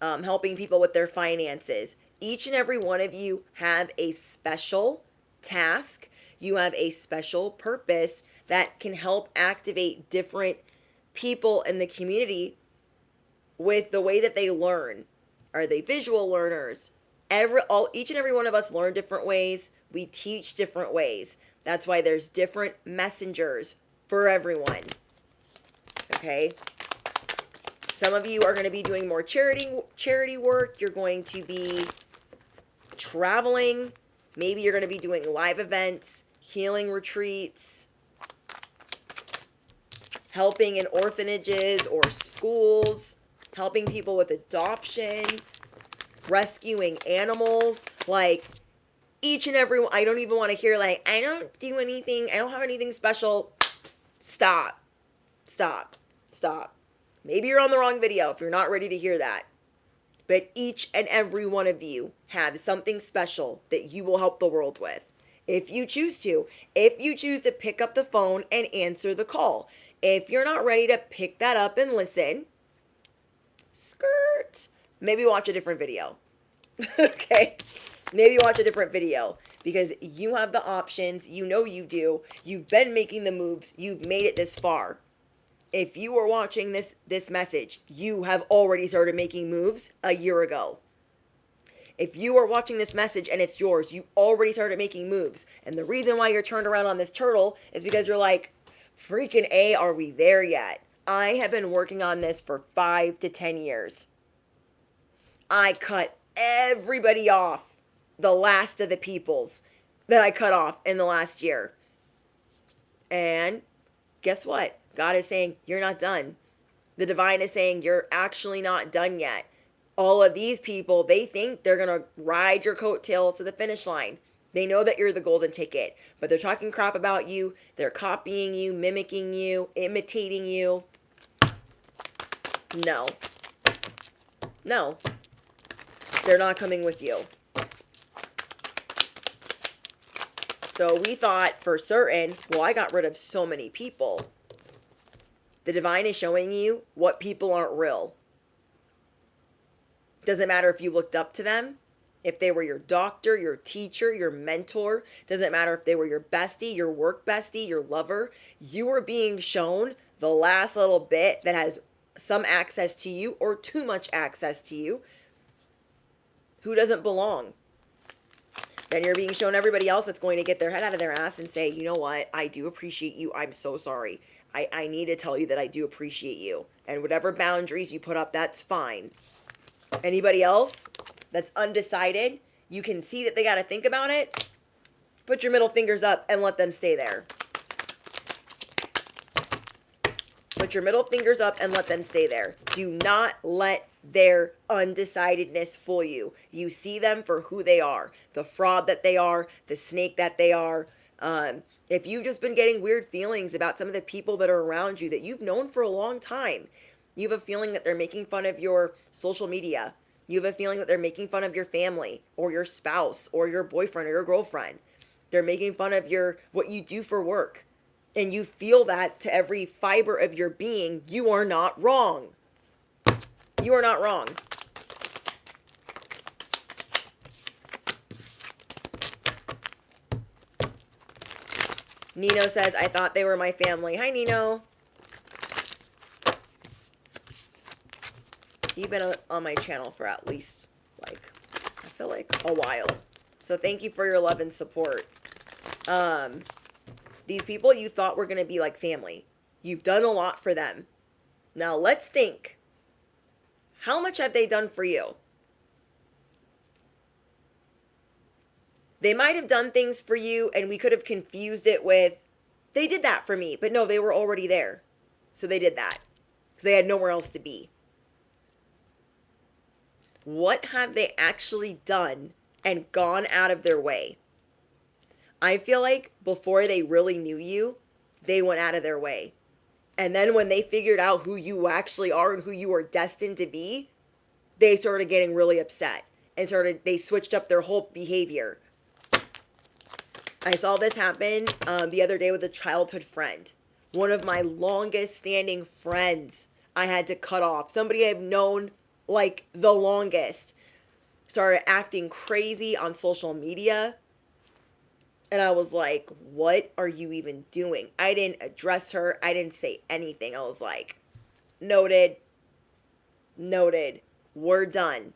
helping people with their finances, each and every one of you have a special task. You have a special purpose that can help activate different people in the community with the way that they learn. Are they visual learners? Each and every one of us learn different ways. We teach different ways. That's why there's different messengers for everyone. Okay? Some of you are going to be doing more charity work. You're going to be traveling. Maybe you're going to be doing live events, healing retreats, helping in orphanages or schools, helping people with adoption, rescuing animals. Like, each and every one, I don't even want to hear like, I don't do anything, I don't have anything special. Stop. Maybe you're on the wrong video if you're not ready to hear that. But each and every one of you have something special that you will help the world with. If you choose to. If you choose to pick up the phone and answer the call. If you're not ready to pick that up and listen, skirt. Maybe watch a different video. Okay? Maybe watch a different video. Because you have the options. You know you do. You've been making the moves. You've made it this far. If you are watching this message, you have already started making moves a year ago. If you are watching this message and it's yours, you already started making moves. And the reason why you're turned around on this turtle is because you're like, freaking A, are we there yet? I have been working on this for 5 to 10 years. I cut everybody off, the last of the peoples that I cut off in the last year. And guess what? God is saying, you're not done. The divine is saying, you're actually not done yet. All of these people, they think they're going to ride your coattails to the finish line. They know that you're the golden ticket, but they're talking crap about you. They're copying you, mimicking you, imitating you. No. They're not coming with you. So we thought for certain, well, I got rid of so many people. The divine is showing you what people aren't real. Doesn't matter if you looked up to them, if they were your doctor, your teacher, your mentor. Doesn't matter if they were your bestie, your work bestie, your lover. You are being shown the last little bit that has some access to you or too much access to you who doesn't belong. Then you're being shown everybody else that's going to get their head out of their ass and say, you know what? I do appreciate you. I'm so sorry. I need to tell you that I do appreciate you. And whatever boundaries you put up, that's fine. Anybody else that's undecided, you can see that they got to think about it. Put your middle fingers up and let them stay there. Put your middle fingers up and let them stay there. Do not let their undecidedness fool you. You see them for who they are. The fraud that they are. The snake that they are. If you've just been getting weird feelings about some of the people that are around you that you've known for a long time, you have a feeling that they're making fun of your social media. You have a feeling that they're making fun of your family or your spouse or your boyfriend or your girlfriend. They're making fun of what you do for work. And you feel that to every fiber of your being. You are not wrong. You are not wrong. Nino says, I thought they were my family. Hi, Nino. You've been on my channel for at least, I feel like a while. So thank you for your love and support. These people you thought were going to be like family. You've done a lot for them. Now let's think. How much have they done for you? They might have done things for you and we could have confused it with They did that for me, but no, they were already there. So they did that because they had nowhere else to be. What have they actually done and gone out of their way? I feel like before they really knew you, they went out of their way. And then when they figured out who you actually are and who you are destined to be, they started getting really upset and they switched up their whole behavior. I saw this happen the other day with a childhood friend. One of my longest standing friends I had to cut off. Somebody I've known like the longest started acting crazy on social media. And I was like, what are you even doing? I didn't address her. I didn't say anything. I was like, noted. We're done.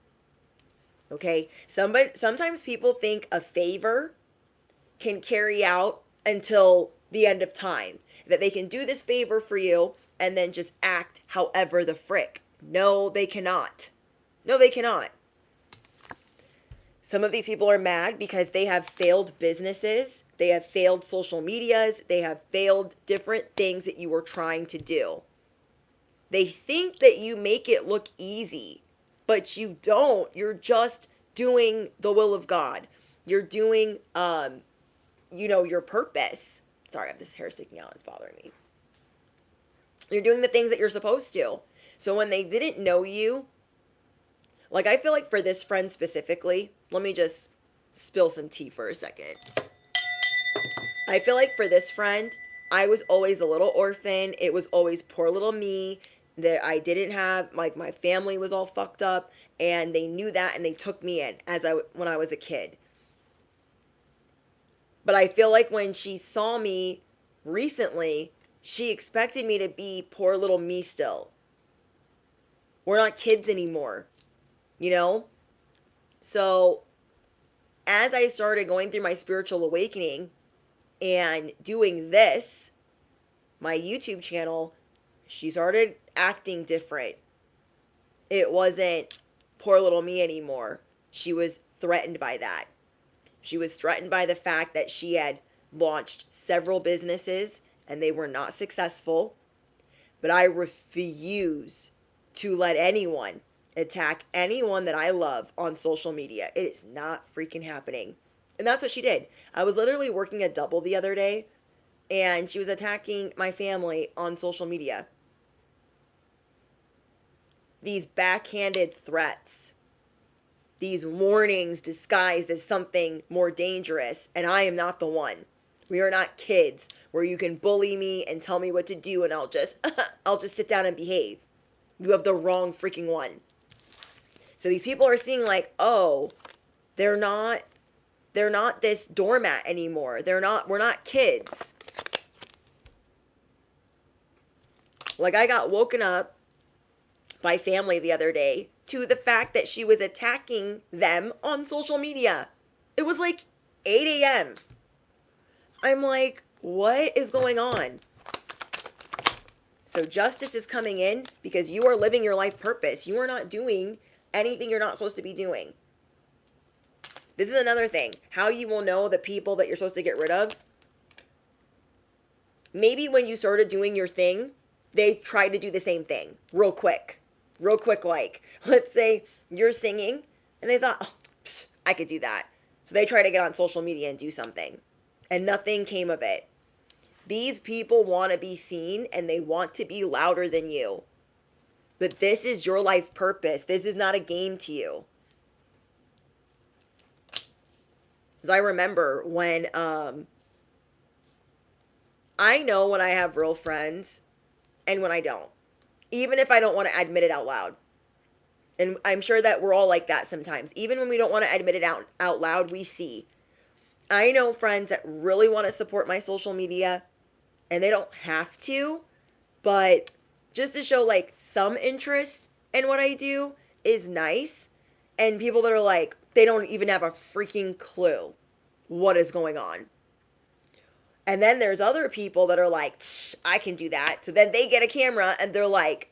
Okay? Sometimes people think a favor can carry out until the end of time. That they can do this favor for you and then just act however the frick. No, they cannot. Some of these people are mad because they have failed businesses, they have failed social medias, they have failed different things that you were trying to do. They think that you make it look easy, but you don't. You're just doing the will of God. You're doing, your purpose. Sorry, I have this hair sticking out. It's bothering me. You're doing the things that you're supposed to. So when they didn't know you, like I feel like for this friend specifically, let me just spill some tea for a second. I feel like for this friend, I was always a little orphan. It was always poor little me that I didn't have, like my family was all fucked up and they knew that and they took me in when I was a kid. But I feel like when she saw me recently, she expected me to be poor little me still. We're not kids anymore, So as I started going through my spiritual awakening and doing this, my YouTube channel, she started acting different. It wasn't poor little me anymore. She was threatened by that. She was threatened by the fact that she had launched several businesses and they were not successful. But I refuse to let anyone attack anyone that I love on social media. It is not freaking happening. And that's what she did. I was literally working a double the other day and she was attacking my family on social media. These backhanded threats, these warnings disguised as something more dangerous, and I am not the one. We are not kids where you can bully me and tell me what to do and I'll just sit down and behave. You have the wrong freaking one. So these people are seeing like, oh, they're not this doormat anymore. We're not kids. Like I got woken up by family the other day to the fact that she was attacking them on social media. It was like 8 a.m. I'm like, what is going on? So justice is coming in because you are living your life purpose. You are not doing anything you're not supposed to be doing. This is another thing. How you will know the people that you're supposed to get rid of. Maybe when you started doing your thing, they tried to do the same thing real quick. Like, let's say you're singing and they thought, oh, I could do that. So they try to get on social media and do something. And nothing came of it. These people want to be seen and they want to be louder than you. But this is your life purpose. This is not a game to you. Because I remember when, I know when I have real friends and when I don't. Even if I don't want to admit it out loud. And I'm sure that we're all like that sometimes. Even when we don't want to admit it out loud, we see. I know friends that really want to support my social media and they don't have to, but just to show like some interest in what I do is nice. And people that are like, they don't even have a freaking clue what is going on. And then there's other people that are like, I can do that. So then they get a camera and they're like,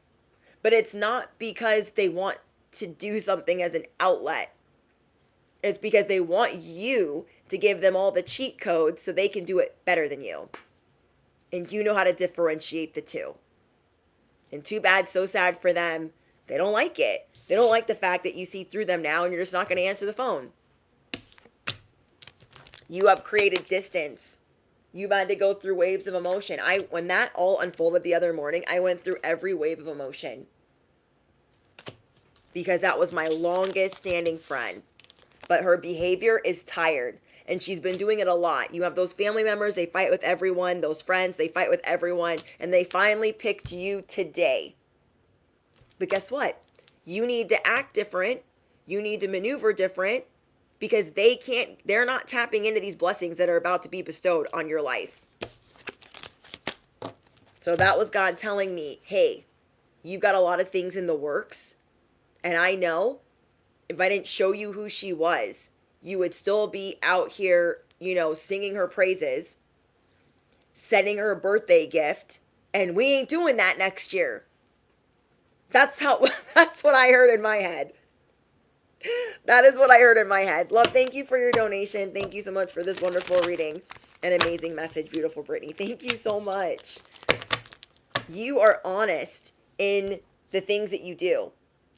but it's not because they want to do something as an outlet. It's because they want you to give them all the cheat codes so they can do it better than you. And you know how to differentiate the two. And too bad, so sad for them. They don't like it. They don't like the fact that you see through them now and you're just not going to answer the phone. You have created distance. You've had to go through waves of emotion. When that all unfolded the other morning, I went through every wave of emotion. Because that was my longest standing friend. But her behavior is tired. And she's been doing it a lot. You have those family members, they fight with everyone. Those friends, they fight with everyone. And they finally picked you today. But guess what? You need to act different. You need to maneuver different. Because they're not tapping into these blessings that are about to be bestowed on your life. So that was God telling me, hey, you've got a lot of things in the works. And I know if I didn't show you who she was, you would still be out here, singing her praises, sending her a birthday gift, and we ain't doing that next year. That's what I heard in my head. That is what I heard in my head. Love, thank you for your donation. Thank you so much for this wonderful reading. An amazing message, beautiful Brittany. Thank you so much. You are honest in the things that you do.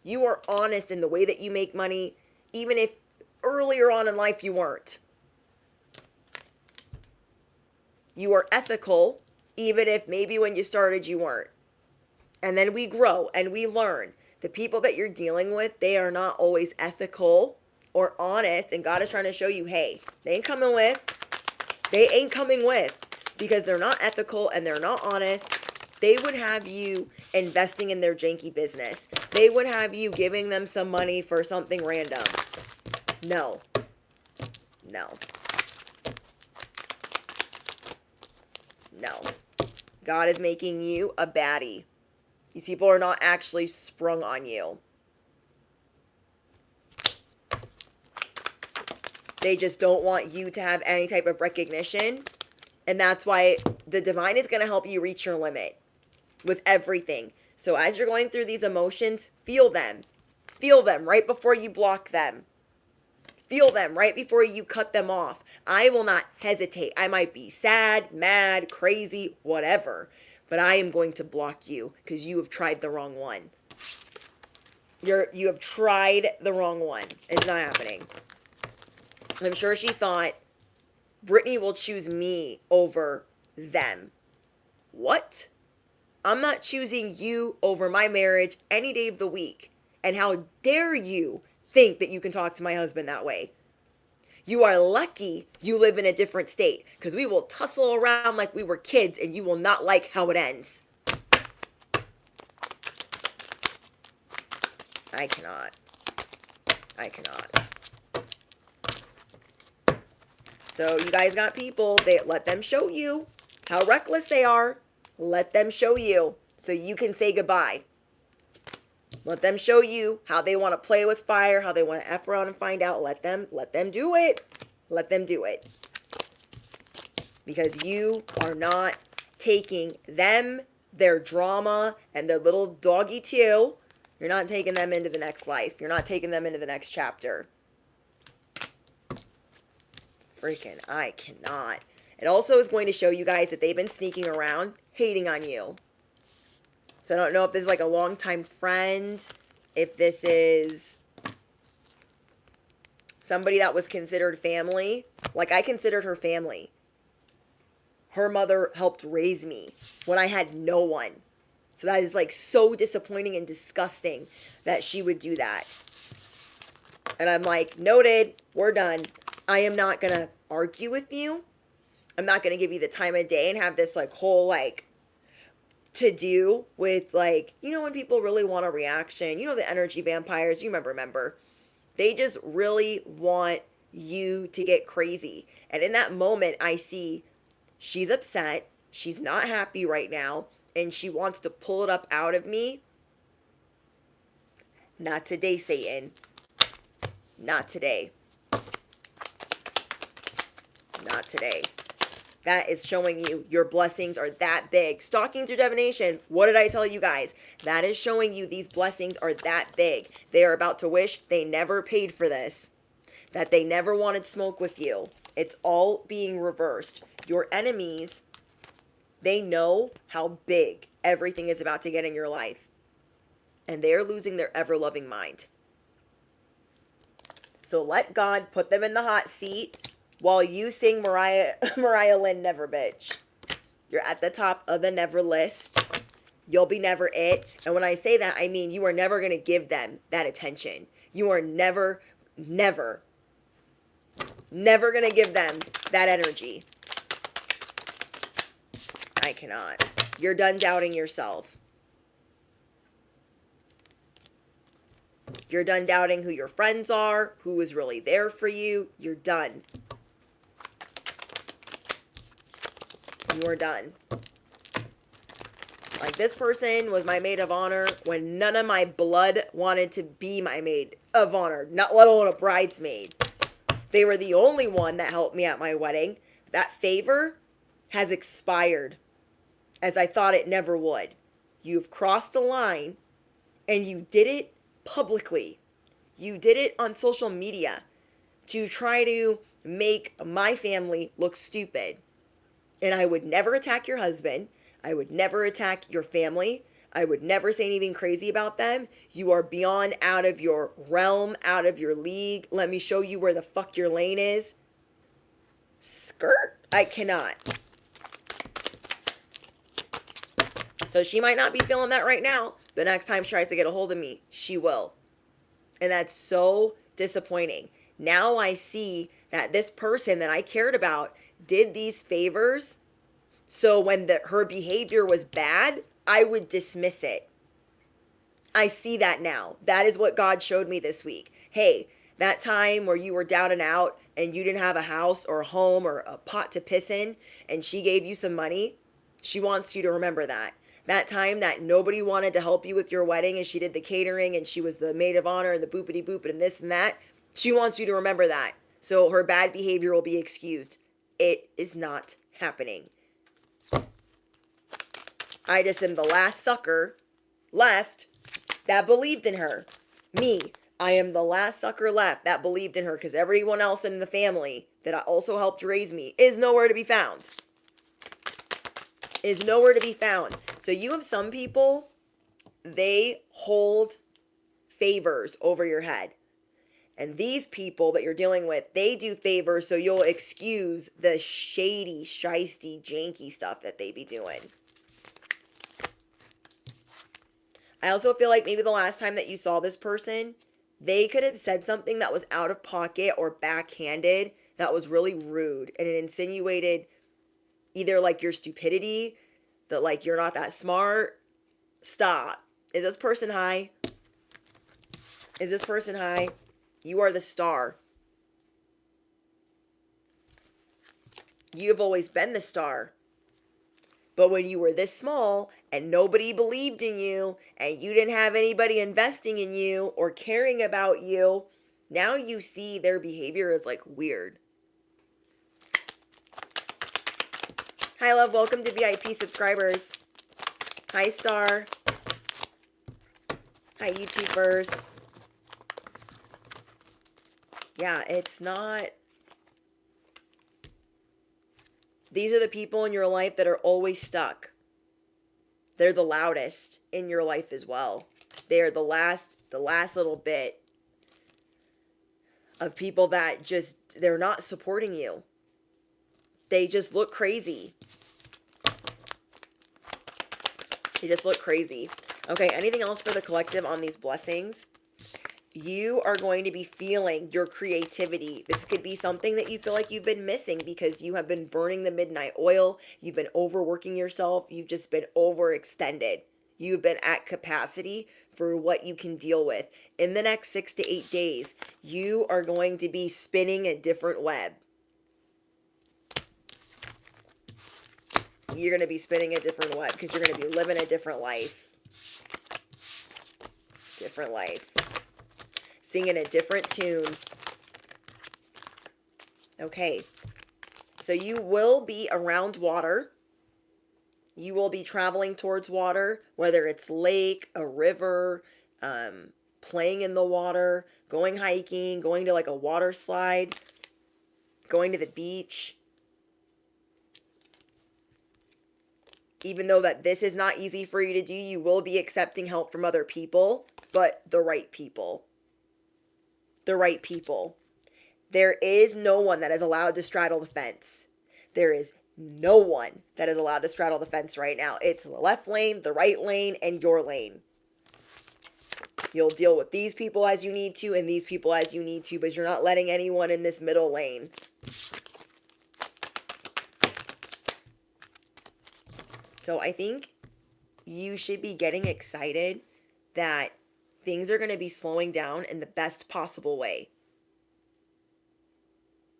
You are honest in the way that you make money, even if earlier on in life you weren't. You are ethical, even if maybe when you started you weren't. And then we grow and we learn. The people that you're dealing with, they are not always ethical or honest. And God is trying to show you, hey, they ain't coming with. Because they're not ethical and they're not honest. They would have you investing in their janky business. They would have you giving them some money for something random. No. God is making you a baddie. These people are not actually sprung on you. They just don't want you to have any type of recognition. And that's why the divine is going to help you reach your limit with everything. So as you're going through these emotions, feel them. Feel them right before you block them. Feel them right before you cut them off. I will not hesitate. I might be sad, mad, crazy, whatever. But I am going to block you because you have tried the wrong one. You have tried the wrong one. It's not happening. I'm sure she thought, Brittany will choose me over them. What? I'm not choosing you over my marriage any day of the week. And how dare you think that you can talk to my husband that way? You are lucky you live in a different state, because we will tussle around like we were kids and you will not like how it ends. I cannot. So you guys got people, let them show you how reckless they are. Let them show you so you can say goodbye. Let them show you how they want to play with fire, how they want to F around and find out. Let them do it. Let them do it. Because you are not taking them, their drama, and their little doggy too. You're not taking them into the next life. You're not taking them into the next chapter. Freaking, I cannot. It also is going to show you guys that they've been sneaking around, hating on you. So I don't know if this is like a longtime friend, if this is somebody that was considered family. Like, I considered her family. Her mother helped raise me when I had no one. So that is like so disappointing and disgusting that she would do that. And I'm like, noted, we're done. I am not going to argue with you. I'm not going to give you the time of day and have this like whole like to do with like, when people really want a reaction, the energy vampires, you remember, they just really want you to get crazy. And in that moment, I see she's upset. She's not happy right now. And she wants to pull it up out of me. Not today, Satan. Not today. Not today. That is showing you your blessings are that big. Stalking through divination. What did I tell you guys? That is showing you these blessings are that big. They are about to wish they never paid for this. That they never wanted smoke with you. It's all being reversed. Your enemies They know how big everything is about to get in your life. And they're losing their ever-loving mind. So let God put them in the hot seat while you sing Mariah Lynn Never Bitch. You're at the top of the never list. You'll be never it. And when I say that, I mean you are never going to give them that attention. You are never going to give them that energy. I cannot. You're done doubting yourself. You're done doubting who your friends are, who is really there for you. You're done. You are done. Like, this person was my maid of honor when none of my blood wanted to be my maid of honor, not let alone a bridesmaid. They were the only one that helped me at my wedding. That favor has expired, as I thought it never would. You've crossed the line, and you did it publicly. You did it on social media to try to make my family look stupid. And I would never attack your husband. I would never attack your family. I would never say anything crazy about them. You are beyond out of your realm, out of your league. Let me show you where the fuck your lane is. Skirt. I cannot. So she might not be feeling that right now. The next time she tries to get a hold of me, she will. And that's so disappointing. Now I see that this person that I cared about did these favors. So when her behavior was bad, I would dismiss it. I see that now. That is what God showed me this week. Hey, that time where you were down and out and you didn't have a house or a home or a pot to piss in, and she gave you some money, she wants you to remember that. That time that nobody wanted to help you with your wedding and she did the catering and she was the maid of honor and the boopity boop and this and that, she wants you to remember that. So her bad behavior will be excused. It is not happening. I just am the last sucker left that believed in her. Me. I am the last sucker left that believed in her because everyone else in the family that also helped raise me is nowhere to be found. Is nowhere to be found. So you have some people, they hold favors over your head. And these people that you're dealing with, they do favors so you'll excuse the shady, shisty, janky stuff that they be doing. I also feel like maybe the last time that you saw this person, they could have said something that was out of pocket or backhanded that was really rude. And it insinuated either like your stupidity, that like you're not that smart. Stop. Is this person high? Is this person high? You are the star. You have always been the star. But when you were this small and nobody believed in you and you didn't have anybody investing in you or caring about you, now you see their behavior is like weird. Hi, love. Welcome to VIP subscribers. Hi, Star. Hi, YouTubers. Yeah, it's not. These are the people in your life that are always stuck. They're the loudest in your life as well. They are the last little bit of people that just, they're not supporting you. They just look crazy. They just look crazy. Okay, anything else for the collective on these blessings? You are going to be feeling your creativity. This could be something that you feel like you've been missing because you have been burning the midnight oil. You've been overworking yourself. You've just been overextended. You've been at capacity for what you can deal with. In the next 6 to 8 days, you are going to be spinning a different web. You're going to be spinning a different web because you're going to be living a different life. Different life. Singing a different tune. Okay. So you will be around water. You will be traveling towards water, whether it's lake, a river, playing in the water, going hiking, going to like a water slide, going to the beach. even though that this is not easy for you to do, you will be accepting help from other people, but the right people. The right people. There is no one that is allowed to straddle the fence. There is no one that is allowed to straddle the fence right now. It's the left lane, the right lane, and your lane. You'll deal with these people as you need to and these people as you need to, but you're not letting anyone in this middle lane. So I think you should be getting excited that things are going to be slowing down in the best possible way.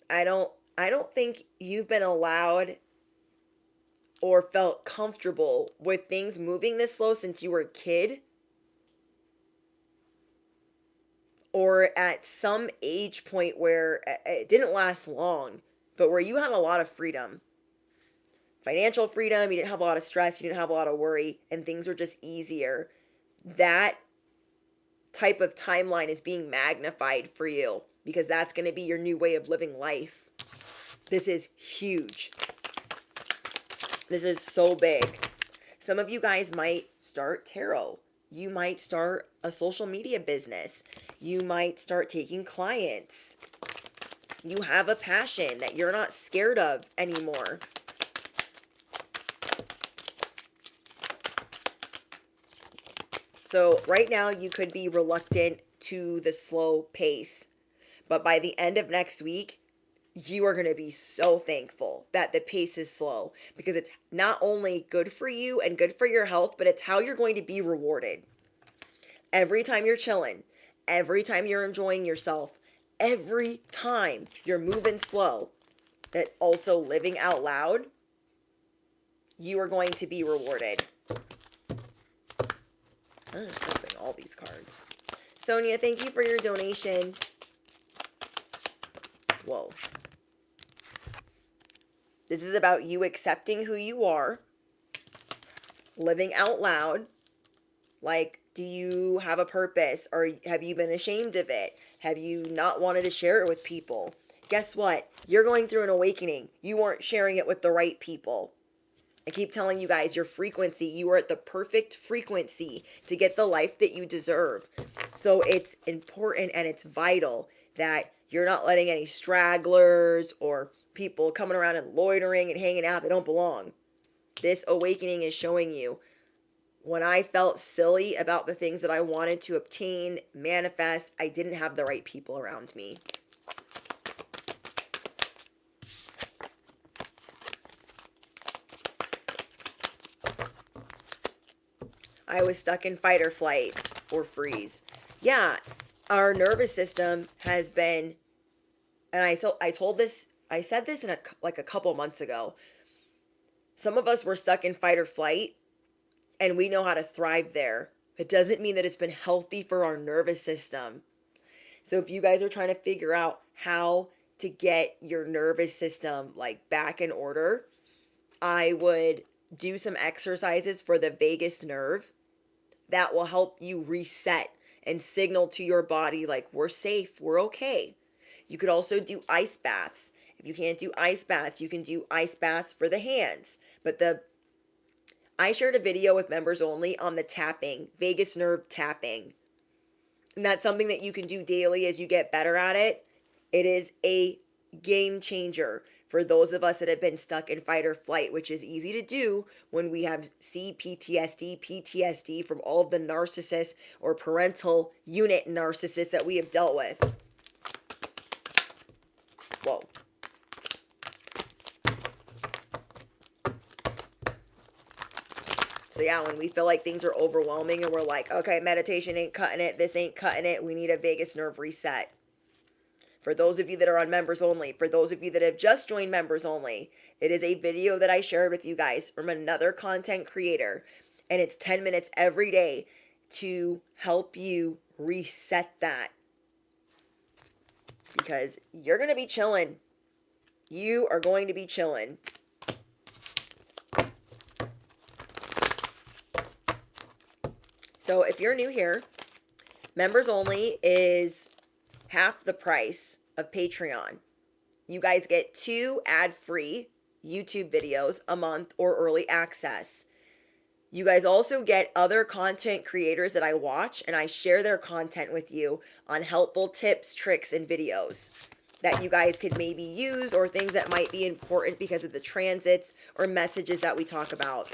I don't think you've been allowed or felt comfortable with things moving this slow since you were a kid, or at some age point where it didn't last long, but where you had a lot of freedom. Financial freedom, you didn't have a lot of stress, you didn't have a lot of worry, and things were just easier. That type of timeline is being magnified for you because that's going to be your new way of living life. This is huge. This is so big. Some of you guys might start tarot. You might start a social media business. You might start taking clients. You have a passion that you're not scared of anymore. So right now you could be reluctant to the slow pace, but by the end of next week, you are going to be so thankful that the pace is slow, because it's not only good for you and good for your health, but it's how you're going to be rewarded. Every time you're chilling, every time you're enjoying yourself, every time you're moving slow, that also living out loud, you are going to be rewarded. I'm just flipping all these cards. Sonia, thank you for your donation. Whoa. This is about you accepting who you are, living out loud. Like, do you have a purpose, or have you been ashamed of it? Have you not wanted to share it with people? Guess what? You're going through an awakening. You weren't sharing it with the right people. I keep telling you guys, your frequency, you are at the perfect frequency to get the life that you deserve. So it's important and it's vital that you're not letting any stragglers or people coming around and loitering and hanging out that don't belong. This awakening is showing you, when I felt silly about the things that I wanted to obtain, manifest, I didn't have the right people around me. I was stuck in fight or flight or freeze. Yeah, our nervous system has been, and I said this in a couple months ago. Some of us were stuck in fight or flight, and we know how to thrive there. It doesn't mean that it's been healthy for our nervous system. So if you guys are trying to figure out how to get your nervous system like back in order, I would do some exercises for the vagus nerve that will help you reset and signal to your body like, we're safe, we're okay. You could also do ice baths. If you can't do ice baths, you can do ice baths for the hands. But I shared a video with members only on the tapping, vagus nerve tapping. And that's something that you can do daily as you get better at it. It is a game changer for those of us that have been stuck in fight or flight, which is easy to do when we have CPTSD, PTSD from all of the narcissists or parental unit narcissists that we have dealt with. Whoa. So yeah, when we feel like things are overwhelming and we're like, okay, meditation ain't cutting it, this ain't cutting it, we need a vagus nerve reset. For those of you that are on members only, for those of you that have just joined members only, it is a video that I shared with you guys from another content creator. And it's 10 minutes every day to help you reset that. Because you're going to be chilling. You are going to be chilling. So if you're new here, members only is half the price of Patreon. You guys get 2 ad-free YouTube videos a month or early access. You guys also get other content creators that I watch, and I share their content with you on helpful tips, tricks, and videos that you guys could maybe use, or things that might be important because of the transits or messages that we talk about.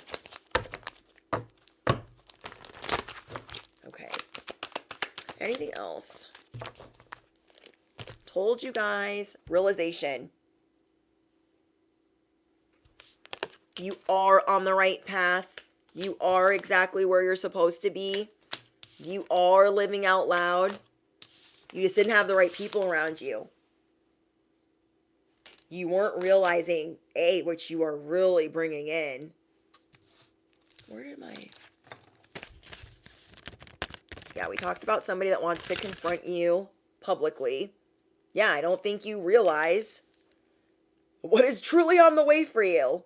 Okay. Anything else? Told you guys. Realization. You are on the right path. You are exactly where you're supposed to be. You are living out loud. You just didn't have the right people around you. You weren't realizing, what you are really bringing in. Where did my... Yeah, we talked about somebody that wants to confront you publicly. Yeah, I don't think you realize what is truly on the way for you.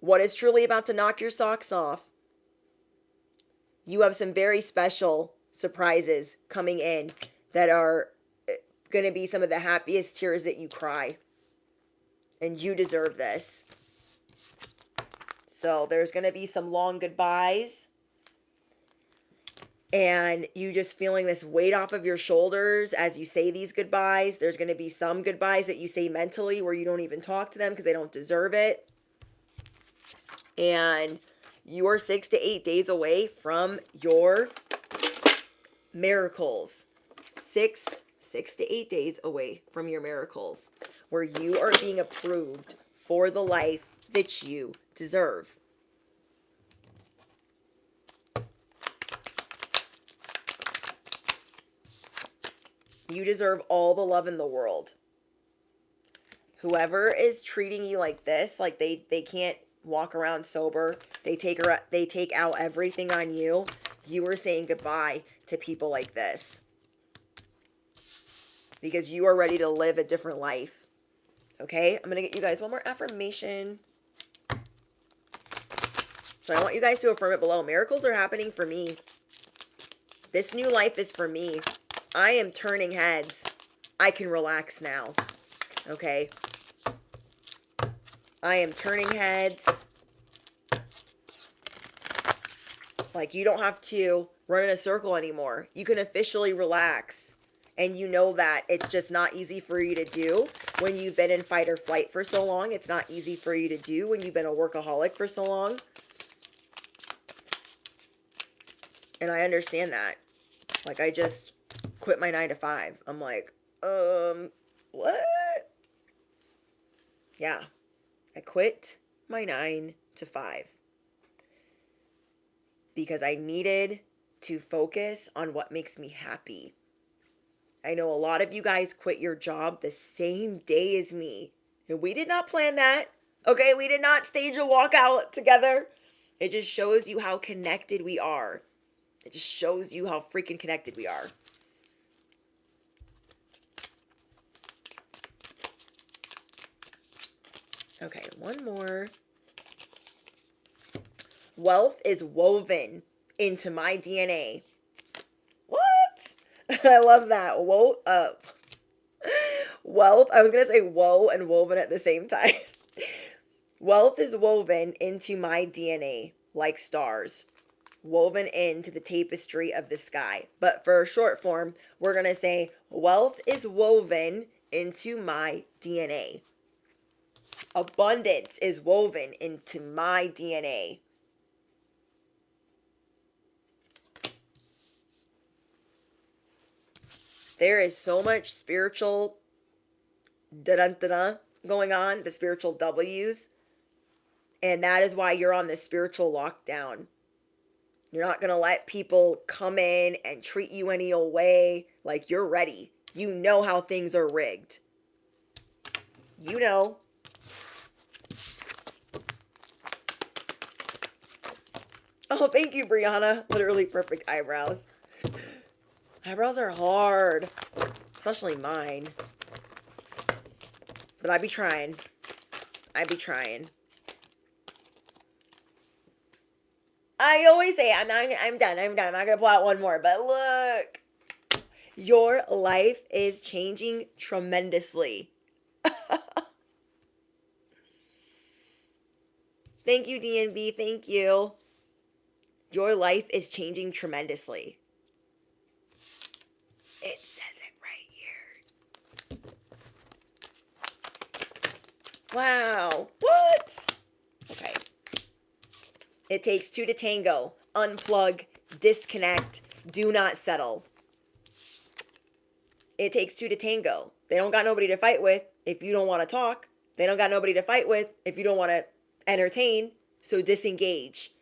What is truly about to knock your socks off. You have some very special surprises coming in that are going to be some of the happiest tears that you cry. And you deserve this. So there's going to be some long goodbyes. And you just feeling this weight off of your shoulders as you say these goodbyes. There's going to be some goodbyes that you say mentally where you don't even talk to them because they don't deserve it. And you are 6 to 8 days away from your miracles. Six to 8 days away from your miracles, where you are being approved for the life that you deserve. You deserve all the love in the world. Whoever is treating you like this, like they can't walk around sober, they take out everything on you. You are saying goodbye to people like this. Because you are ready to live a different life. Okay? I'm going to get you guys one more affirmation. So I want you guys to affirm it below. Miracles are happening for me. This new life is for me. I am turning heads. I can relax now. Okay? I am turning heads. Like, you don't have to run in a circle anymore. You can officially relax. And you know that it's just not easy for you to do when you've been in fight or flight for so long. It's not easy for you to do when you've been a workaholic for so long. And I understand that. Like, I just quit my 9 to 5. I'm like, what? Yeah. I quit my 9 to 5. Because I needed to focus on what makes me happy. I know a lot of you guys quit your job the same day as me. And we did not plan that. Okay, we did not stage a walkout together. It just shows you how connected we are. It just shows you how freaking connected we are. Okay, one more. Wealth is woven into my DNA. What? I love that. Wealth. I was going to say woe and woven at the same time. Wealth is woven into my DNA like stars. Woven into the tapestry of the sky. But for short form, we're going to say wealth is woven into my DNA. Abundance is woven into my DNA. There is so much spiritual going on, the spiritual W's. And that is why you're on this spiritual lockdown. You're not going to let people come in and treat you any old way. Like, you're ready. You know how things are rigged. You know. Oh, thank you, Brianna. Literally perfect eyebrows. Eyebrows are hard. Especially mine. But I be trying. I always say I'm done. I'm not going to pull out one more. But look. Your life is changing tremendously. Thank you, DNB. Thank you. Your life is changing tremendously. It says it right here. Wow. What? Okay. It takes two to tango. Unplug, disconnect, do not settle. It takes two to tango. They don't got nobody to fight with if you don't want to talk. They don't got nobody to fight with if you don't want to entertain. So disengage.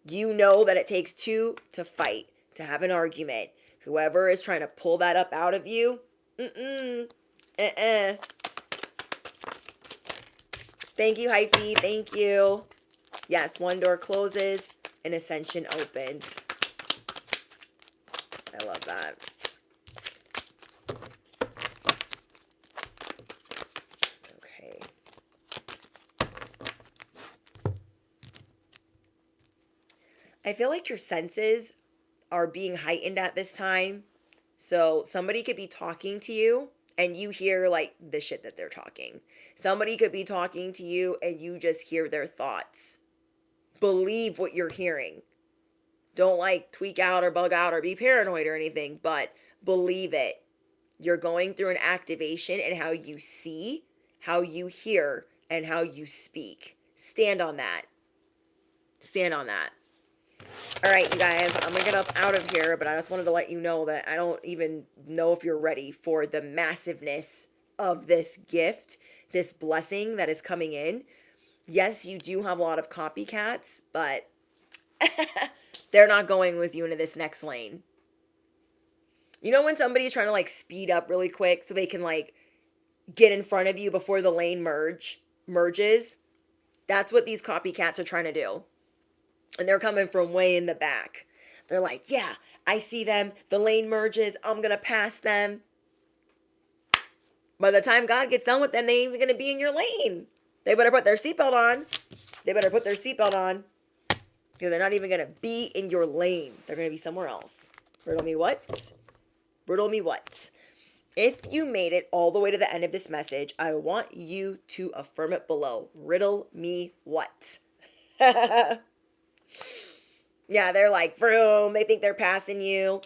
You know that it takes two to fight, to have an argument. Whoever is trying to pull that up out of you, Thank you, Hyphy. Thank you. Yes, one door closes, an ascension opens. I love that. Okay. I feel like your senses are being heightened at this time. So somebody could be talking to you and you hear like the shit that they're talking. Somebody could be talking to you and you just hear their thoughts. Believe what you're hearing. Don't like tweak out or bug out or be paranoid or anything, but believe it. You're going through an activation in how you see, how you hear, and how you speak. Stand on that. Stand on that. All right, you guys, I'm going to get up out of here, but I just wanted to let you know that I don't even know if you're ready for the massiveness of this gift, this blessing that is coming in. Yes, you do have a lot of copycats, but they're not going with you into this next lane. You know when somebody's trying to like speed up really quick so they can like get in front of you before the lane merges? That's what these copycats are trying to do. And they're coming from way in the back. They're like, yeah, I see them. The lane merges. I'm going to pass them. By the time God gets done with them, they ain't even going to be in your lane. They better put their seatbelt on. They better put their seatbelt on. Because they're not even going to be in your lane. They're going to be somewhere else. Riddle me what? Riddle me what? If you made it all the way to the end of this message, I want you to affirm it below. Riddle me what? Yeah, they're like, vroom. They think they're passing you.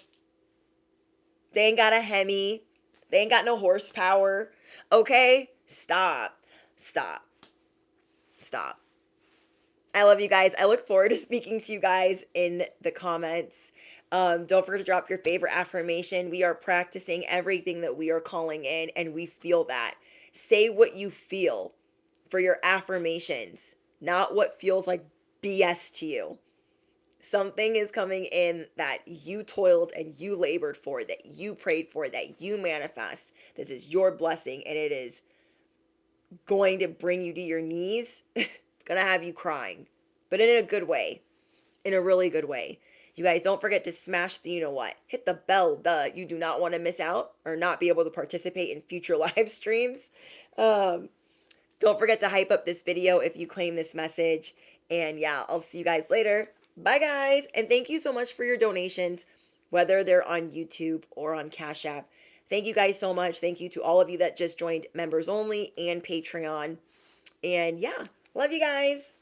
They ain't got a Hemi. They ain't got no horsepower. Okay? Stop. Stop. Stop. I love you guys. I look forward to speaking to you guys in the comments. Don't forget to drop your favorite affirmation. We are practicing everything that we are calling in, and we feel that. Say what you feel for your affirmations, not what feels like BS to you. Something is coming in that you toiled and you labored for, that you prayed for, that you manifest. This is your blessing, and it is going to bring you to your knees. It's going to have you crying, but in a good way, in a really good way. You guys, don't forget to smash the you know what. Hit the bell, you do not want to miss out or not be able to participate in future live streams. Don't forget to hype up this video if you claim this message. And yeah, I'll see you guys later. Bye, guys. And thank you so much for your donations, whether they're on YouTube or on Cash App. Thank you guys so much. Thank you to all of you that just joined members only and Patreon. And yeah, love you guys.